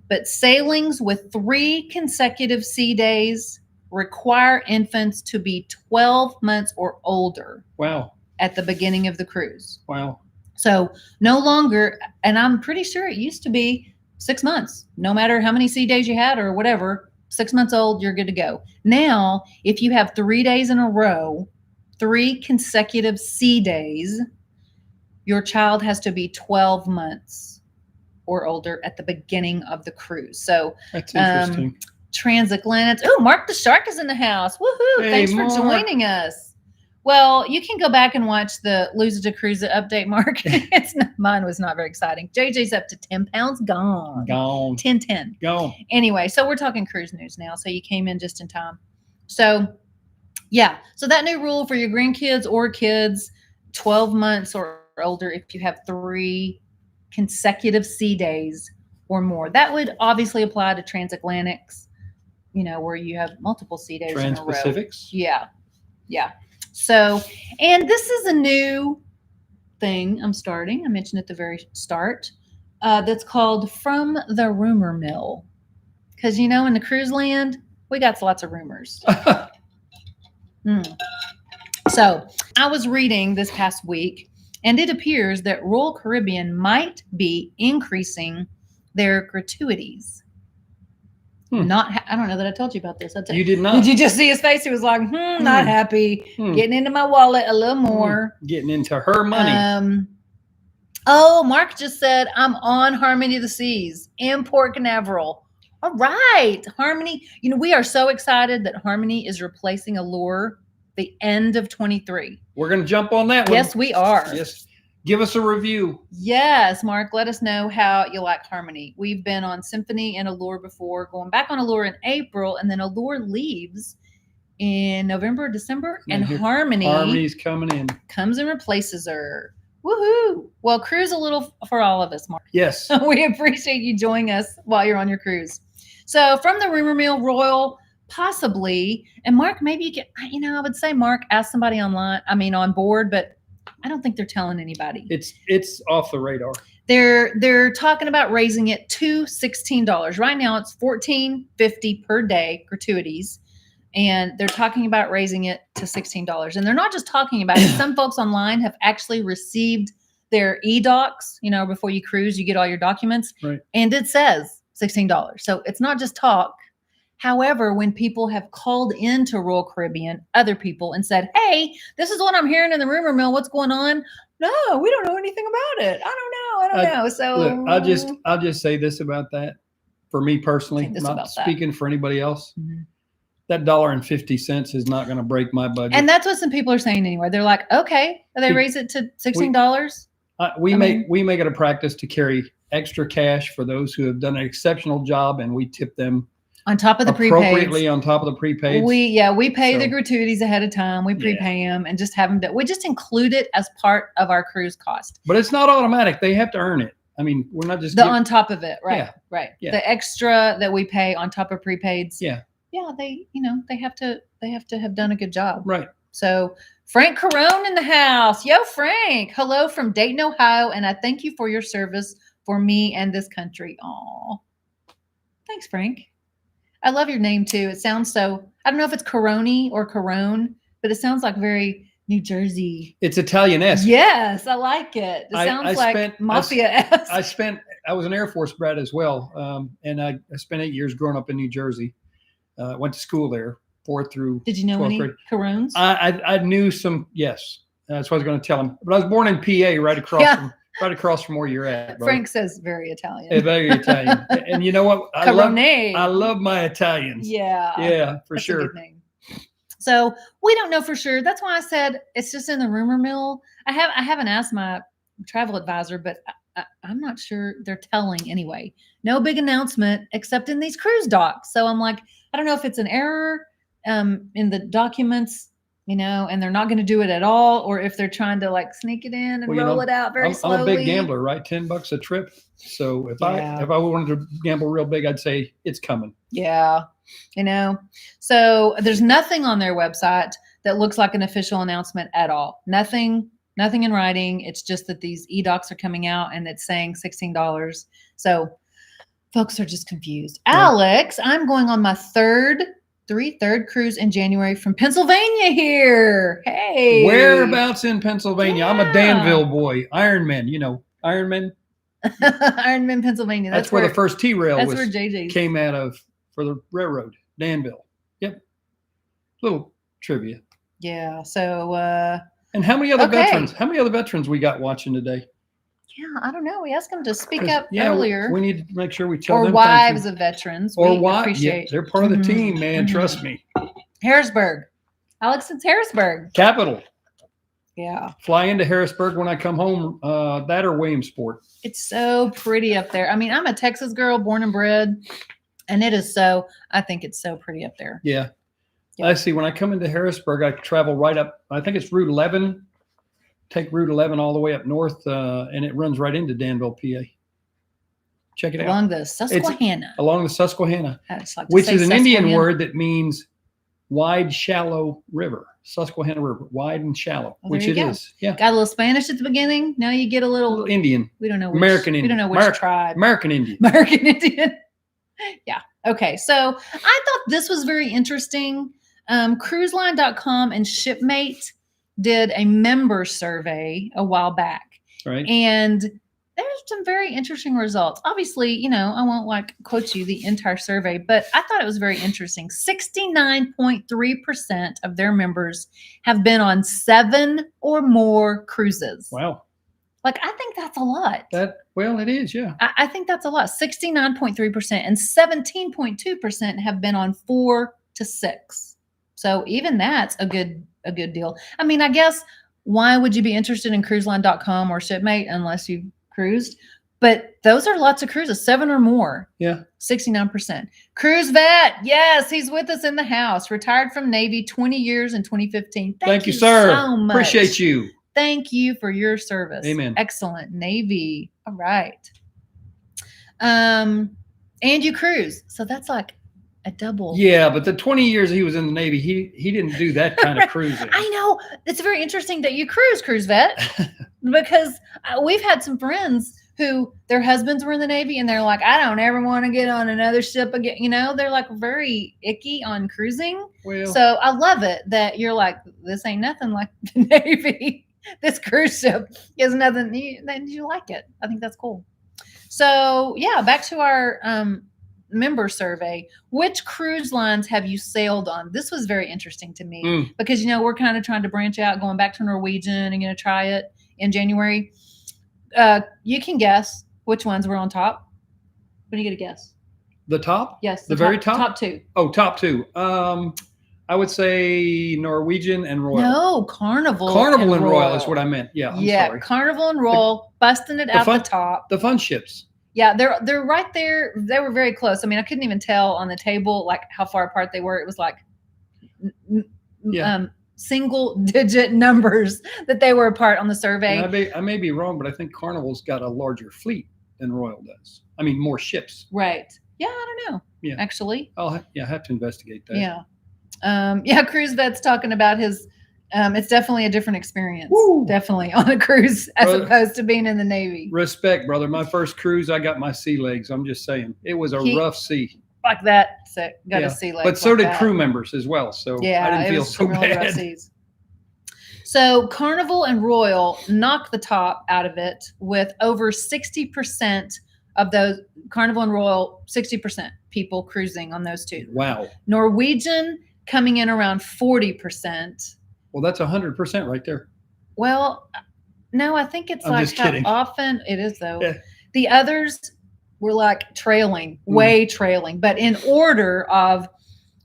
but sailings with 3 consecutive sea days require infants to be 12 months or older. Wow. At the beginning of the cruise. Wow. So no longer, and I'm pretty sure it used to be 6 months, no matter how many sea days you had or whatever, 6 months old, you're good to go. Now, if you have 3 days in a row, 3 consecutive sea days, your child has to be 12 months or older at the beginning of the cruise. So that's interesting. Transatlantic. Oh, Mark the Shark is in the house. Woohoo. Hey, thanks Mark. for joining us. Well, you can go back and watch the Lose It to Cruise It update, Mark. Mine was not very exciting. JJ's up to 10 pounds gone. 10. Gone. Anyway, so we're talking cruise news now. So you came in just in time. So yeah. So that new rule for your grandkids or kids, 12 months or older, if you have 3 consecutive sea days or more. That would obviously apply to transatlantics, where you have multiple sea days in a row. Trans-Pacifics? Yeah. Yeah. So, and this is a new thing I'm starting. I mentioned at the very start. That's called From the Rumor Mill. Because, in the cruise land, we got lots of rumors. So I was reading this past week And it appears that Royal Caribbean might be increasing their gratuities. I don't know that I told you about this. You did not. Did you just see his face? He was like, not happy. Getting into my wallet a little more. Getting into her money. Oh, Mark just said, I'm on Harmony of the Seas in Port Canaveral. All right. Harmony. You know, we are so excited that Harmony is replacing Allure the end of 23. We're going to jump on that one. Yes, we are. Yes. Give us a review. Yes, Mark, let us know how you like Harmony. We've been on Symphony and Allure before, going back on Allure in April, and then Allure leaves in November, December, and Harmony's coming in. Comes and replaces her. Woohoo! Well, cruise a little for all of us, Mark. Yes. We appreciate you joining us while you're on your cruise. So from the rumor mill, Royal, possibly, and Mark, maybe you get, I would say, Mark, ask somebody on board, but I don't think they're telling anybody. It's off the radar. They're talking about raising it to $16. Right now it's $14.50 per day gratuities. And they're talking about raising it to $16. And they're not just talking about it. Some folks online have actually received their e-docs, before you cruise, you get all your documents. Right. And it says $16. So it's not just talk. However, when people have called into Royal Caribbean, other people, and said, hey, this is what I'm hearing in the rumor mill. What's going on? No, we don't know anything about it. I don't know. So look, I'll just say this about that. For me personally, not speaking for anybody else. Mm-hmm. That $1.50 is not going to break my budget. And that's what some people are saying anyway. They're like, okay, they raise it to $16. We make it a practice to carry extra cash for those who have done an exceptional job, and we tip them on top of the appropriately prepaids. On top of the prepaids. We pay the gratuities ahead of time. We prepay them and just have them. We just include it as part of our cruise cost. But it's not automatic. They have to earn it. I mean, we're not just on top of it, right? Yeah. Right. Yeah. The extra that we pay on top of prepaids. Yeah. Yeah, they have to have done a good job. Right. So Frank Carone in the house. Yo, Frank. Hello from Dayton, Ohio, and I thank you for your service for me and this country. Aw. Thanks, Frank. I love your name too. It sounds so, I don't know if it's Caroni or Carone, but it sounds like very New Jersey. It's Italian-esque. Yes, I like it. It sounds like mafia-esque. I was an Air Force brat as well. And I spent 8 years growing up in New Jersey. Went to school there, 4th through 12th grade. Did you know any Carones? I knew some, yes. That's what I was going to tell him. But I was born in PA, right across from where you're at. Bro. Frank says very Italian. Yeah, very Italian. And you know what? I love my Italians. Yeah. Yeah, for That's sure. A good name. So we don't know for sure. That's why I said it's just in the rumor mill. I haven't asked my travel advisor, but I'm not sure they're telling anyway. No big announcement except in these cruise docs. So I'm like, I don't know if it's an error in the documents, and they're not going to do it at all, or if they're trying to like sneak it in and roll it out very slowly. I'm a big gambler, right? $10 a trip. So if I wanted to gamble real big, I'd say it's coming. Yeah. So there's nothing on their website that looks like an official announcement at all. Nothing in writing. It's just that these e-docs are coming out and it's saying $16. So folks are just confused. Yeah. Alex, I'm going on my third cruise in January from Pennsylvania here. Hey. Whereabouts in Pennsylvania? Yeah. I'm a Danville boy. Ironman, Ironman. Ironman, Pennsylvania. That's where the first T-rail where JJ's came out of for the railroad. Danville. Yep. Little trivia. Yeah. So and how many other veterans? How many other veterans we got watching today? Yeah, I don't know. We asked them to speak up earlier. We need to make sure we tell them. Or wives of veterans. Or wives. Yeah, they're part of the team, man. Mm-hmm. Trust me. Harrisburg. Alex, it's Harrisburg. Capital. Yeah. Fly into Harrisburg when I come home. That or Williamsport. It's so pretty up there. I mean, I'm a Texas girl, born and bred, and I think it's so pretty up there. Yeah. I see. When I come into Harrisburg, I travel right up. I think it's Route 11. Take Route 11 all the way up north, and it runs right into Danville, PA. Check it out. Along the Susquehanna. Along the Susquehanna, like which is an Indian word that means wide, shallow river. Susquehanna River, wide and shallow, which it is. Yeah. Got a little Spanish at the beginning. Now you get a little Indian. We don't know American Indian. We don't know which tribe. American Indian. American Indian. Yeah. Okay. So I thought this was very interesting. Cruiseline.com and Shipmate did a member survey a while back. Right. And there's some very interesting results. Obviously, I won't quote you the entire survey, but I thought it was very interesting. 69.3% of their members have been on 7 or more cruises. Wow. I think that's a lot. It is, yeah. I think that's a lot. 69.3% and 17.2% have been on 4 to 6. So even that's a good deal. I mean, I guess why would you be interested in cruiseline.com or Shipmate unless you cruised? But those are lots of cruises, 7 or more. Yeah. 69%. Cruise Vet. Yes, he's with us in the house. Retired from Navy 20 years in 2015. Thank you, sir. So much. Appreciate you. Thank you for your service. Amen. Excellent. Navy. All right. And you cruise. So that's like a double. Yeah, but the 20 years he was in the Navy, he didn't do that kind of cruising. I know. It's very interesting that you Cruise Vet, because we've had some friends who their husbands were in the Navy and they're like, I don't ever want to get on another ship again. They're like very icky on cruising. Well, so I love it that you're like, this ain't nothing like the Navy. This cruise ship is nothing. You like it. I think that's cool. So yeah, back to our member survey. Which cruise lines have you sailed on? This was very interesting to me because, we're kind of trying to branch out, going back to Norwegian and going to try it in January. You can guess which ones were on top. What do you get a guess? The top? Yes. The very top? Top 2. Oh, top 2. I would say Norwegian and Royal. No, Carnival and Royal is what I meant. Yeah, I'm sorry. Carnival and Royal, busting it out the top. The fun ships. Yeah, they're right there. They were very close. I mean, I couldn't even tell on the table how far apart they were. It was single digit numbers that they were apart on the survey. And I may be wrong, but I think Carnival's got a larger fleet than Royal does. I mean, more ships. Right. Yeah, I don't know. Yeah. Actually. I'll have to investigate that. Yeah. Cruise Vet's talking about his it's definitely a different experience. Woo. Definitely on a cruise as opposed to being in the Navy. Respect, brother. My first cruise, I got my sea legs. I'm just saying. It was a rough sea. Like that. So got a sea leg. But so did crew members as well. So I didn't feel so really bad. Rough seas. So Carnival and Royal knocked the top out of it with over 60% of those. Carnival and Royal, 60% people cruising on those two. Wow. Norwegian coming in around 40%. Well, that's 100% right there. Well, no, I think it's I'm just kidding. How often it is though. Yeah. The others were trailing, way trailing. But in order of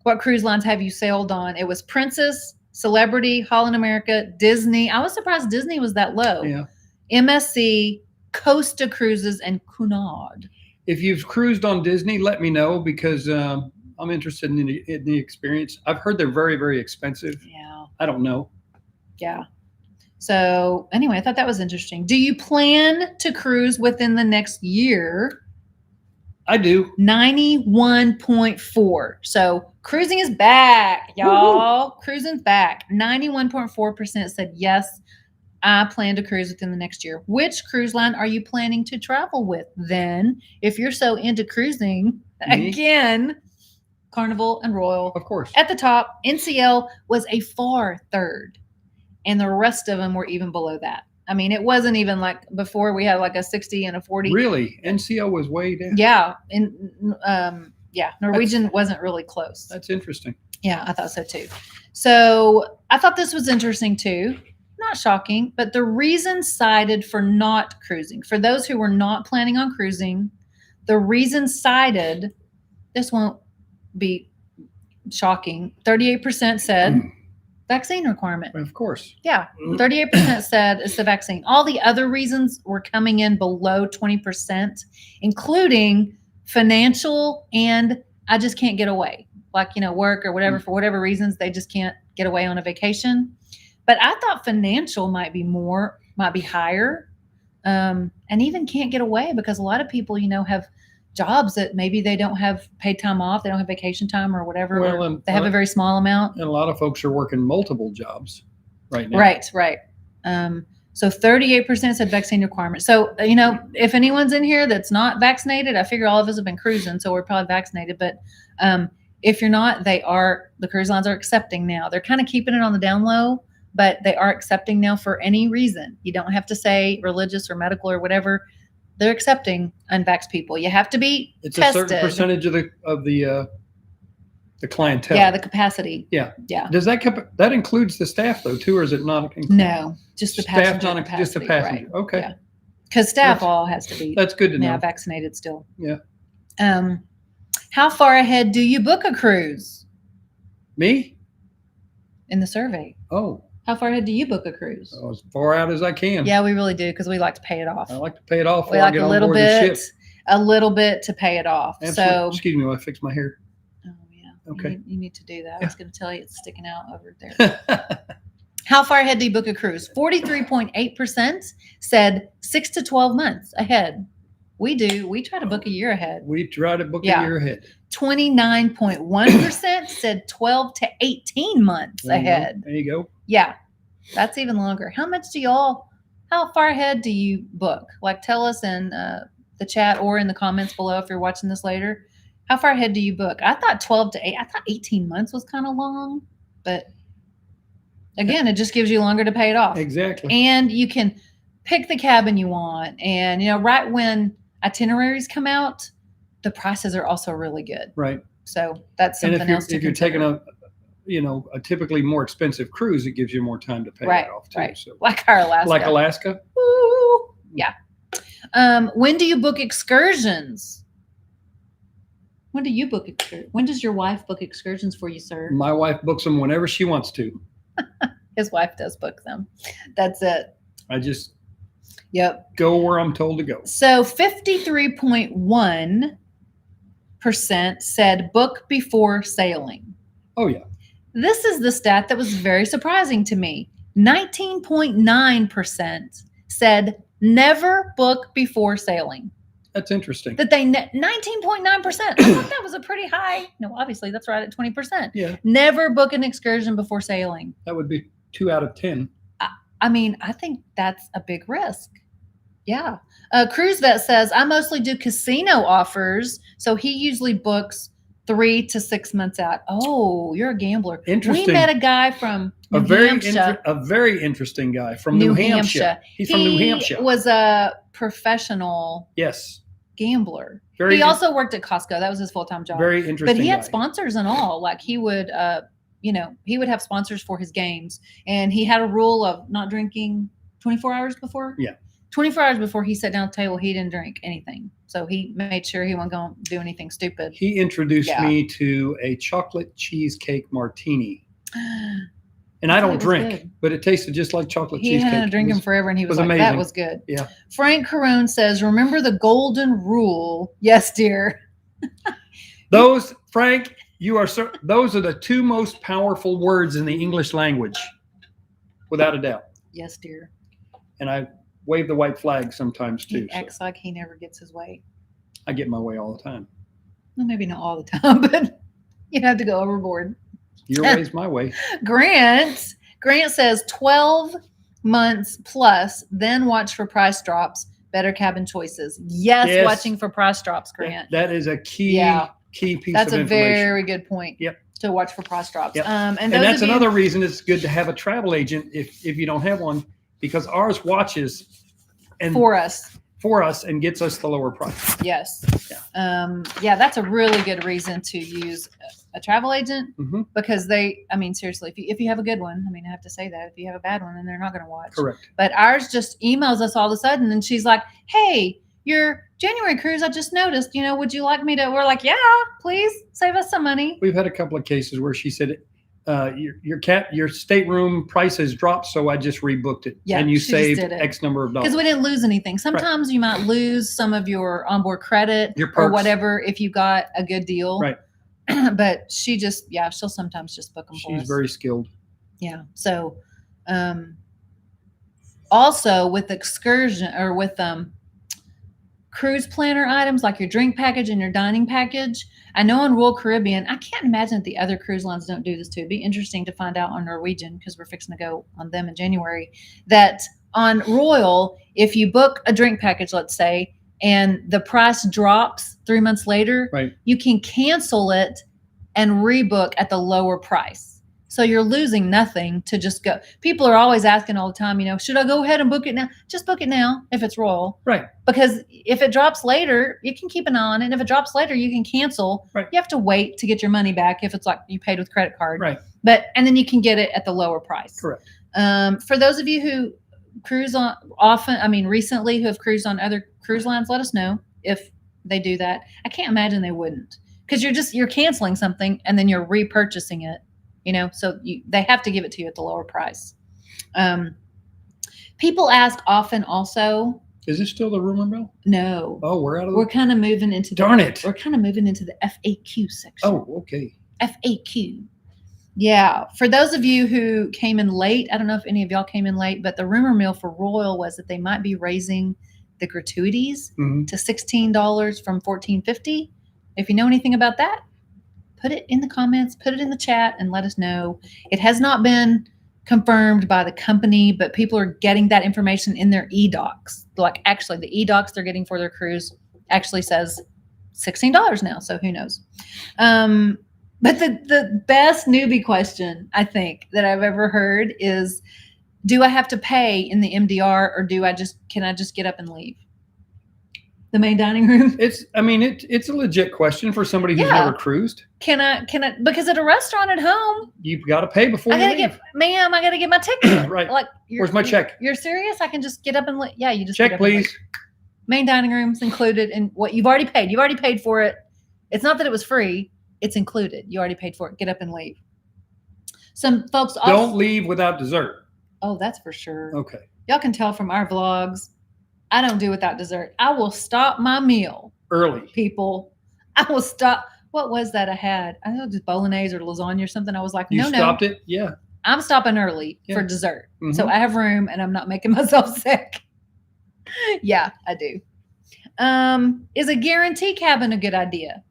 what cruise lines have you sailed on, it was Princess, Celebrity, Holland America, Disney. I was surprised Disney was that low. Yeah. MSC, Costa Cruises, and Cunard. If you've cruised on Disney, let me know because I'm interested in the experience. I've heard they're very, very expensive. Yeah. I don't know. Yeah. So anyway, I thought that was interesting. Do you plan to cruise within the next year? I do. 91.4. So cruising is back, y'all. Woo-hoo. Cruising's back. 91.4% said yes, I plan to cruise within the next year. Which cruise line are you planning to travel with then? If you're so into cruising, again, Carnival and Royal. Of course. At the top, NCL was a far third, and the rest of them were even below that. I mean, it wasn't even before we had a 60 and a 40. Really? NCL was way down? Yeah. Norwegian wasn't really close. That's interesting. Yeah, I thought so too. So I thought this was interesting too. Not shocking, but the reason cited for not cruising, for those who were not planning on cruising, the reason cited, this won't be shocking. 38% said vaccine requirement. Of course. Yeah. 38% said it's the vaccine. All the other reasons were coming in below 20%, including financial and I just can't get away. Work or whatever, for whatever reasons, they just can't get away on a vacation. But I thought financial might be higher, and even can't get away because a lot of people, have jobs that maybe they don't have paid time off, they don't have vacation time or whatever. Well, they have a very small amount. And a lot of folks are working multiple jobs right now. Right. So 38% said vaccine requirement. So, if anyone's in here that's not vaccinated, I figure all of us have been cruising, so we're probably vaccinated. But if you're not, the cruise lines are accepting now. They're kind of keeping it on the down low. but they are accepting now for any reason. You don't have to say religious or medical or whatever. They're accepting unvaxxed people. You have to be tested. A certain percentage of the clientele. Yeah, the capacity. Yeah. Yeah. Does that includes the staff though too, or is it not? No, just the passenger capacity. Just the passenger. Right. Okay. Yeah. Because staff all has to be. That's good to know. Vaccinated still. Yeah. How far ahead do you book a cruise? Me? In the survey. Oh. How far ahead do you book a cruise? Oh, as far out as I can. Yeah, we really do because we like to pay it off. I like to pay it off. We like a little bit to pay it off. Absolutely. So. Excuse me while I fix my hair. Oh yeah. Okay. You need to do that. I was going to tell you it's sticking out over there. How far ahead do you book a cruise? 43.8% said 6 to 12 months ahead. We do. We try to book a year ahead. We try to book a year ahead. 29.1% said 12 to 18 months ahead. There you go. Yeah, that's even longer. How far ahead do you book? Like tell us in the chat or in the comments below if you're watching this later. How far ahead do you book? I thought 12 to 8. I thought 18 months was kind of long, but again, it just gives you longer to pay it off. Exactly. And you can pick the cabin you want. And, right when itineraries come out, the prices are also really good. Right. So that's something else to consider. If you're taking a typically more expensive cruise, it gives you more time to pay it off too. Right. So. Like our Alaska. Like Alaska? Ooh, yeah. When do you book excursions? When does your wife book excursions for you, sir? My wife books them whenever she wants to. His wife does book them. That's it. I just go where I'm told to go. So 53.1% said book before sailing. Oh, yeah. This is the stat that was very surprising to me. 19.9% said never book before sailing. That's interesting. 19.9%. I thought that was a pretty high. No, obviously that's right at 20%. Yeah. Never book an excursion before sailing. That would be 2 out of 10. I mean, I think that's a big risk. Yeah. Cruise Vet says, I mostly do casino offers. So he usually books 3 to 6 months out. Oh, you're a gambler. Interesting. We met a guy from New Hampshire. A very interesting guy from New Hampshire. He's from New Hampshire. He was a professional gambler. He also worked at Costco. That was his full-time job. Very interesting. But he had sponsors and all. Like he would, he would have sponsors for his games. And he had a rule of not drinking 24 hours before. Yeah. 24 hours before he sat down at the table, he didn't drink anything. So he made sure he wasn't going to do anything stupid. He introduced me to a chocolate cheesecake martini. And I don't drink, but it tasted just like chocolate cheesecake. He hadn't drinking forever, and he was like, amazing. That was good. Yeah. Frank Caron says, remember the golden rule. Yes, dear. Those, Frank, those are the 2 most powerful words in the English language, without a doubt. Yes, dear. And I wave the white flag sometimes too. He acts like he never gets his way. I get my way all the time. Well, maybe not all the time, but you have to go overboard. Your way's my way. Grant says 12 months plus, then watch for price drops. Better cabin choices. Yes. Watching for price drops, Grant. That is a key piece of information. That's a very good point. Yep. To watch for price drops. Yep. And that's another reason it's good to have a travel agent if you don't have one, because ours watches for us and gets us the lower price. Yes. Yeah. That's a really good reason to use a travel agent because seriously, if you have a good one, I have to say that if you have a bad one, then they're not going to watch. Correct. But ours just emails us all of a sudden and she's like, hey, your January cruise, I just noticed, would you like me to, we're like, yeah, please save us some money. We've had a couple of cases where she said, your stateroom price has dropped, so I just rebooked it. Yeah, and you saved X number of dollars. Because we didn't lose anything. Sometimes you might lose some of your onboard credit or whatever if you got a good deal. Right. But she'll sometimes just book them for us. She's very skilled. Yeah. So, also with excursion or with cruise planner items like your drink package and your dining package. I know on Royal Caribbean, I can't imagine that the other cruise lines don't do this too. It'd be interesting to find out on Norwegian because we're fixing to go on them in January. That on Royal, if you book a drink package, let's say, and the price drops 3 months later, right, you can cancel it and rebook at the lower price. So you're losing nothing to just go. People are always asking all the time, should I go ahead and book it now? Just book it now if it's Royal. Right. Because if it drops later, you can keep an eye on it. And if it drops later, you can cancel. Right. You have to wait to get your money back if it's like you paid with credit card. Right. And then you can get it at the lower price. Correct. For those of you who cruise on recently who have cruised on other cruise lines, let us know if they do that. I can't imagine they wouldn't, because you're canceling something and then you're repurchasing it. So they have to give it to you at the lower price. People ask often also. Is this still the rumor mill? No. Oh, we're kind of moving into. Darn it. We're kind of moving into the FAQ section. Oh, okay. FAQ. Yeah. For those of you who came in late, I don't know if any of y'all came in late, but the rumor mill for Royal was that they might be raising the gratuities to $16 from $14.50. If you know anything about that, put it in the comments, put it in the chat, and let us know. It has not been confirmed by the company, but people are getting that information in their e-docs. Like, actually, the e-docs they're getting for their cruise actually says $16 now, so who knows? But the best newbie question, I think, that I've ever heard is, do I have to pay in the MDR, or can I just get up and leave the main dining room? It's a legit question for somebody who's never cruised. Can I, because at a restaurant at home, you've got to pay before you leave. Ma'am, I got to get my ticket. Right. Like, where's my check? You're serious? I can just get up and leave? Yeah, you just check, please. Main dining room's included in what you've already paid. You've already paid for it. It's not that it was free. It's included. You already paid for it. Get up and leave. Some folks don't leave without dessert. Oh, that's for sure. Okay. Y'all can tell from our vlogs, I don't do without dessert. I will stop my meal early. People, I will stop. What was that I had? I know, just bolognese or lasagna or something. I was like, you stopped it? Yeah. I'm stopping early for dessert. So I have room and I'm not making myself sick. Yeah, I do. Is a guarantee cabin a good idea?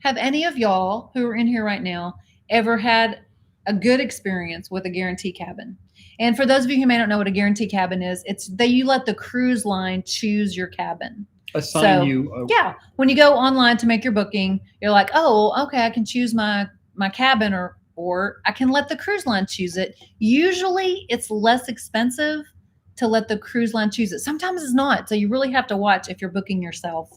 Have any of y'all who are in here right now ever had a good experience with a guarantee cabin? And for those of you who may not know what a guarantee cabin is, it's that you let the cruise line choose your cabin. Assign you. Yeah. When you go online to make your booking, you're like, oh, okay, I can choose my cabin, or I can let the cruise line choose it. Usually it's less expensive to let the cruise line choose it. Sometimes it's not. So you really have to watch if you're booking yourself.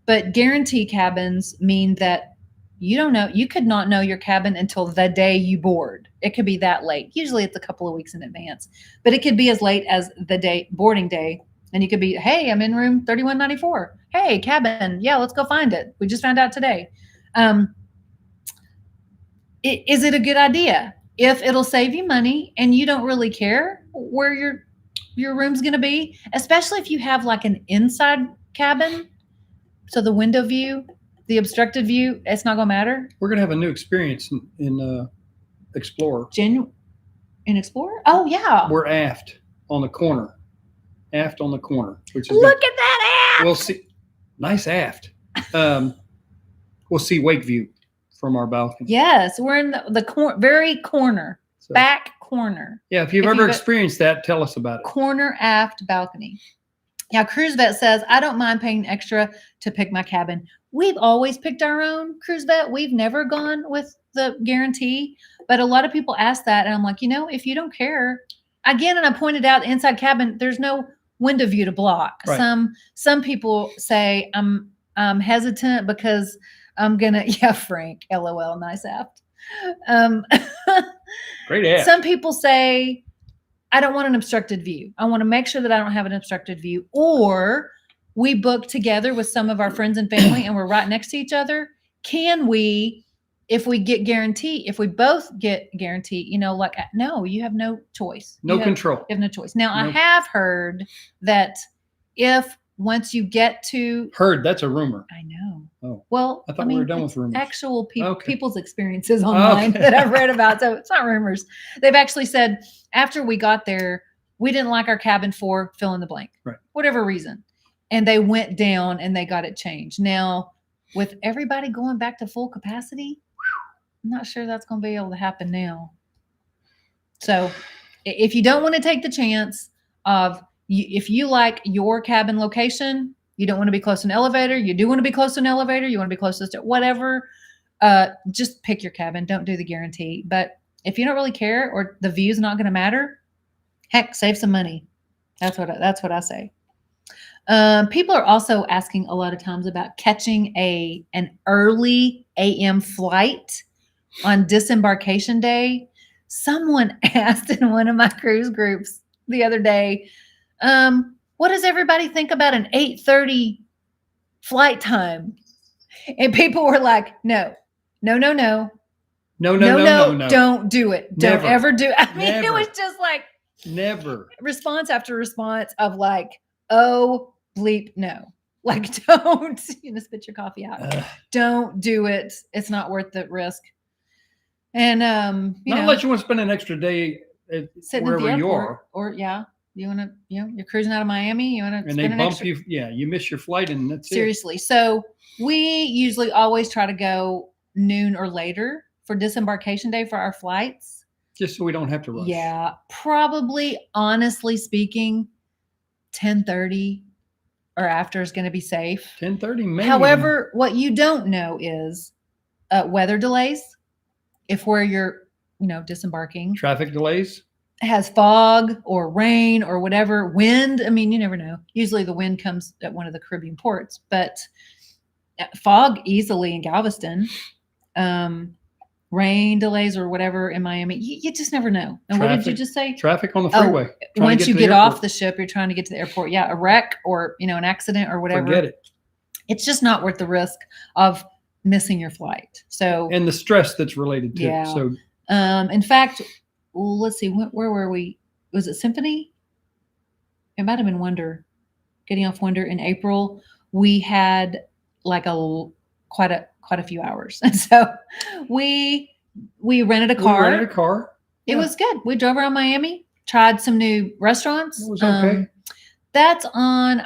But guarantee cabins mean that you could not know your cabin until the day you board. It could be that late. Usually it's a couple of weeks in advance, but it could be as late as the boarding day. And you could be, hey, I'm in room 3194. Hey, cabin. Yeah, let's go find it. We just found out today. Is it a good idea? If it'll save you money and you don't really care where your room's going to be, especially if you have like an inside cabin. So the window view, the obstructed view, it's not going to matter. We're going to have a new experience in Explorer. In Explorer? Oh, yeah. We're aft on the corner. Aft on the corner. Which is Look at that aft. We'll see. Nice aft. We'll see Wake View from our balcony. Yes, we're in the very corner, back corner. Yeah, if you've ever experienced that, tell us about it. Corner aft balcony. Now, Cruise Vet says, I don't mind paying extra to pick my cabin. We've always picked our own, Cruise Vet. We've never gone with the guarantee. But a lot of people ask that. And I'm like, if you don't care. Again, and I pointed out the inside cabin, there's no window view to block. Right. Some people say, I'm hesitant because I'm going to, yeah, Frank, LOL, nice apt. Great app. Some people say, I don't want an obstructed view. I want to make sure that I don't have an obstructed view. Or we book together with some of our friends and family and we're right next to each other. Can we, if we both get guarantee, no, you have no choice. No control. You have no choice. Now, I have heard that once you get to. Heard, that's a rumor. I know. Oh. Well, I thought we were done with rumors. Actual people's experiences online that I've read about. So it's not rumors. They've actually said after we got there, we didn't like our cabin for fill in the blank. Right. Whatever reason. And they went down and they got it changed. Now, with everybody going back to full capacity, I'm not sure that's going to be able to happen now. So if you don't want to take the chance of, if you like your cabin location, you don't want to be close to an elevator, you do want to be close to an elevator, you want to be close to whatever, just pick your cabin. Don't do the guarantee. But if you don't really care or the view's not going to matter, heck, save some money. That's what I say. People are also asking a lot of times about catching an early AM flight on disembarkation day. Someone asked in one of my cruise groups the other day, what does everybody think about an 8:30 flight time? And people were like, no, don't do it. Never. Don't ever do it. I mean, Never. It was just like response after response of like, oh, bleep, no. Like, don't, spit your coffee out. Don't do it. It's not worth the risk. And, not unless you want to spend an extra day sitting wherever at the you airport, are. or you want to, you're cruising out of Miami. You want to, and they bump you. Yeah, you miss your flight, and that's seriously. So we usually always try to go noon or later for disembarkation day for our flights, just so we don't have to rush. Yeah, probably. Honestly speaking, 10:30 or after is going to be safe. 10:30, maybe. However, what you don't know is weather delays. If where you're, disembarking, traffic delays, has fog or rain or whatever, wind. I mean, you never know. Usually the wind comes at one of the Caribbean ports, but fog easily in Galveston, rain delays or whatever in Miami. You just never know. And traffic, what did you just say? Traffic on the freeway. Once you get off the ship, you're trying to get to the airport. Yeah, a wreck or, an accident or whatever. Forget it. It's just not worth the risk of missing your flight. So, and the stress that's related to it. So, in fact, let's see, where were we? Was it Symphony? It might have been Wonder. Getting off Wonder in April, we had like quite a few hours, and so we rented a car. It was good. We drove around Miami, tried some new restaurants. It was okay. That's on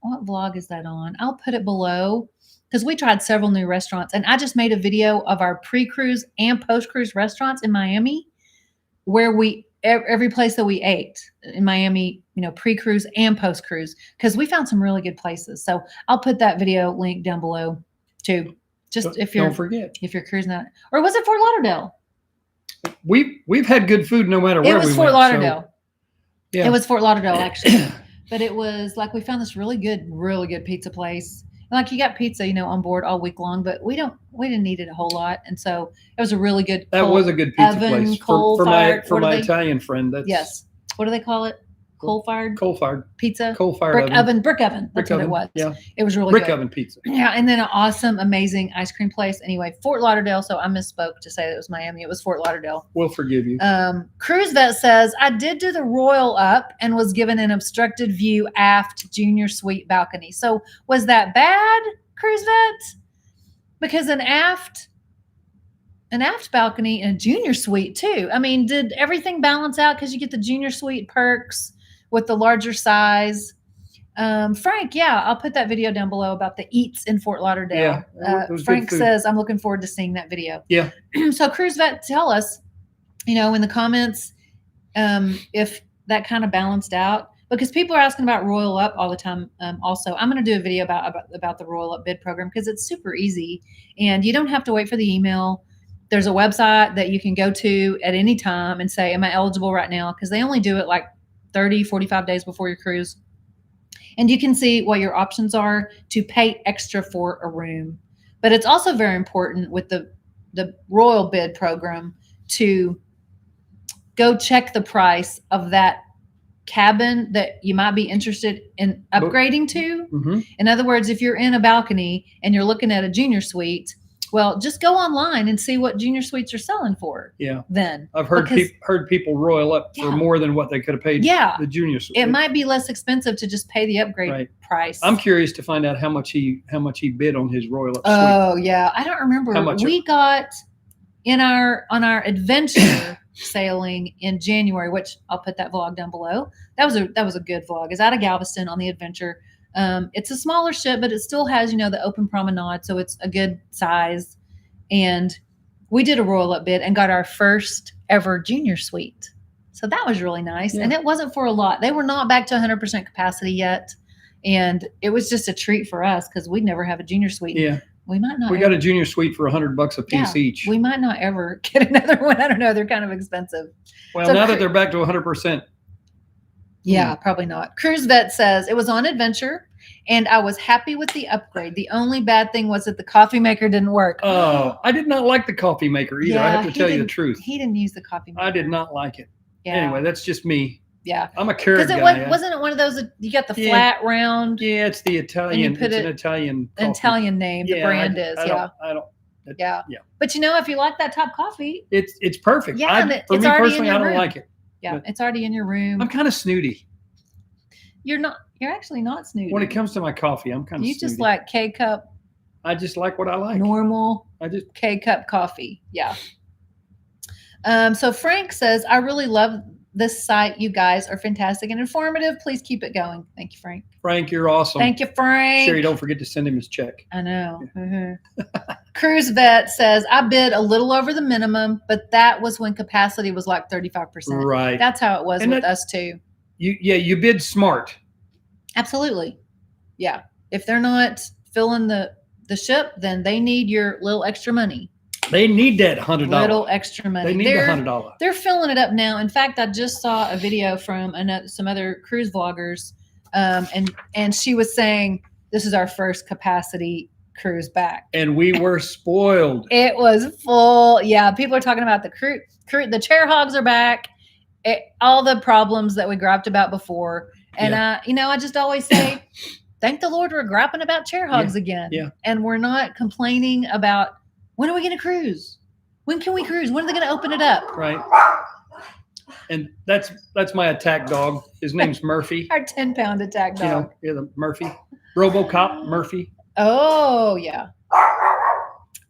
what vlog is that on? I'll put it below, because we tried several new restaurants, and I just made a video of our pre-cruise and post-cruise restaurants in Miami, where every place that we ate in Miami, pre-cruise and post-cruise, because we found some really good places. So I'll put that video link down below too. Just don't forget if you're cruising out, or was it Fort Lauderdale? We've had good food no matter where we went. It was Fort Lauderdale. So, yeah. It was Fort Lauderdale actually, but it was like we found this really good pizza place. Like you got pizza, on board all week long, but we didn't need it a whole lot. And so it was a really good. That was a good pizza place for my Italian friend. Yes. What do they call it? Coal-fired pizza. Coal-fired brick oven. That's what it was. Yeah. It was really brick good. Oven pizza. Yeah. And then an awesome, amazing ice cream place. Anyway, Fort Lauderdale. So I misspoke to say that it was Miami. It was Fort Lauderdale. We'll forgive you. Cruise Vet says, I did do the Royal Up and was given an obstructed view aft junior suite balcony. So was that bad, Cruise Vet? Because an aft balcony and a junior suite too. I mean, did everything balance out? Because you get the junior suite perks with the larger size. Frank, I'll put that video down below about the eats in Fort Lauderdale. Yeah, Frank says, I'm looking forward to seeing that video. Yeah. So Cruise Vet, tell us, in the comments, if that kind of balanced out, because people are asking about Royal Up all the time. Also, I'm going to do a video about the Royal Up bid program, because it's super easy and you don't have to wait for the email. There's a website that you can go to at any time and say, am I eligible right now? Because they only do it like 30, 45 days before your cruise. And you can see what your options are to pay extra for a room. But it's also very important with the Royal bid program to go check the price of that cabin that you might be interested in upgrading to. Mm-hmm. In other words, if you're in a balcony and you're looking at a junior suite, well, just go online and see what junior suites are selling for. Yeah. Then I've heard people Royal Up for more than what they could have paid. Yeah. The junior suite. It might be less expensive to just pay the upgrade price. I'm curious to find out how much he bid on his Royal Up suite. Oh yeah, I don't remember. How much we got on our adventure sailing in January, which I'll put that vlog down below. That was a good vlog. It's out of Galveston on the adventure. It's a smaller ship, but it still has, the open promenade. So it's a good size. And we did a Royal Up bid and got our first ever junior suite. So that was really nice. Yeah. And it wasn't for a lot. They were not back to 100% capacity yet. And it was just a treat for us because we'd never have a junior suite. Yeah. We might not. We got a junior suite for $100 a piece each. We might not ever get another one. I don't know. They're kind of expensive. Well, so now that they're back to 100%. Yeah, probably not. Cruise Vet says it was on adventure and I was happy with the upgrade. The only bad thing was that the coffee maker didn't work. Oh, I did not like the coffee maker either. I have to tell you the truth. He didn't use the coffee maker. I did not like it. Yeah. Anyway, that's just me. Yeah. I'm a carrot guy. Because wasn't it one of those that you got the flat round? Yeah, it's the Italian. It's an Italian coffee. Italian name. The brand is. I don't. Yeah. But if you like that top coffee, it's perfect. Yeah. For me personally, I don't like it. Yeah, it's already in your room. I'm kind of snooty. You're not. You're actually not snooty. When it comes to my coffee, I'm kind of snooty. You just like K-cup. I just like what I like. Normal. I just K-cup coffee. Yeah. So Frank says, I really love this site. You guys are fantastic and informative. Please keep it going. Thank you, Frank. Frank, you're awesome. Thank you, Frank. Sherry, don't forget to send him his check. I know. Cruise Vet says, I bid a little over the minimum, but that was when capacity was like 35%. Right. That's how it was with us too. You bid smart. Absolutely. Yeah. If they're not filling the ship, then they need your little extra money. They need that $100. Little extra money. They need the $100. They're filling it up now. In fact, I just saw a video from some other cruise vloggers, and she was saying this is our first capacity cruise back. And we were spoiled. It was full. Yeah, people are talking about the chair hogs are back. All the problems that we griped about before, and I just always say, thank the Lord we're griping about chair hogs again. Yeah. And we're not complaining about. When are we going to cruise? When can we cruise? When are they going to open it up? Right. And that's my attack dog. His name's Murphy. Our 10-pound attack dog. The Murphy. RoboCop Murphy. Oh, yeah.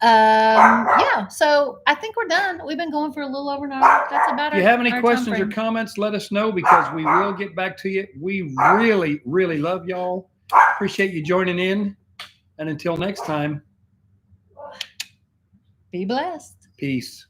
Yeah. So I think we're done. We've been going for a little over an hour. That's about it. If you have any questions or comments, let us know because we will get back to you. We really, really love y'all. Appreciate you joining in. And until next time. Be blessed. Peace.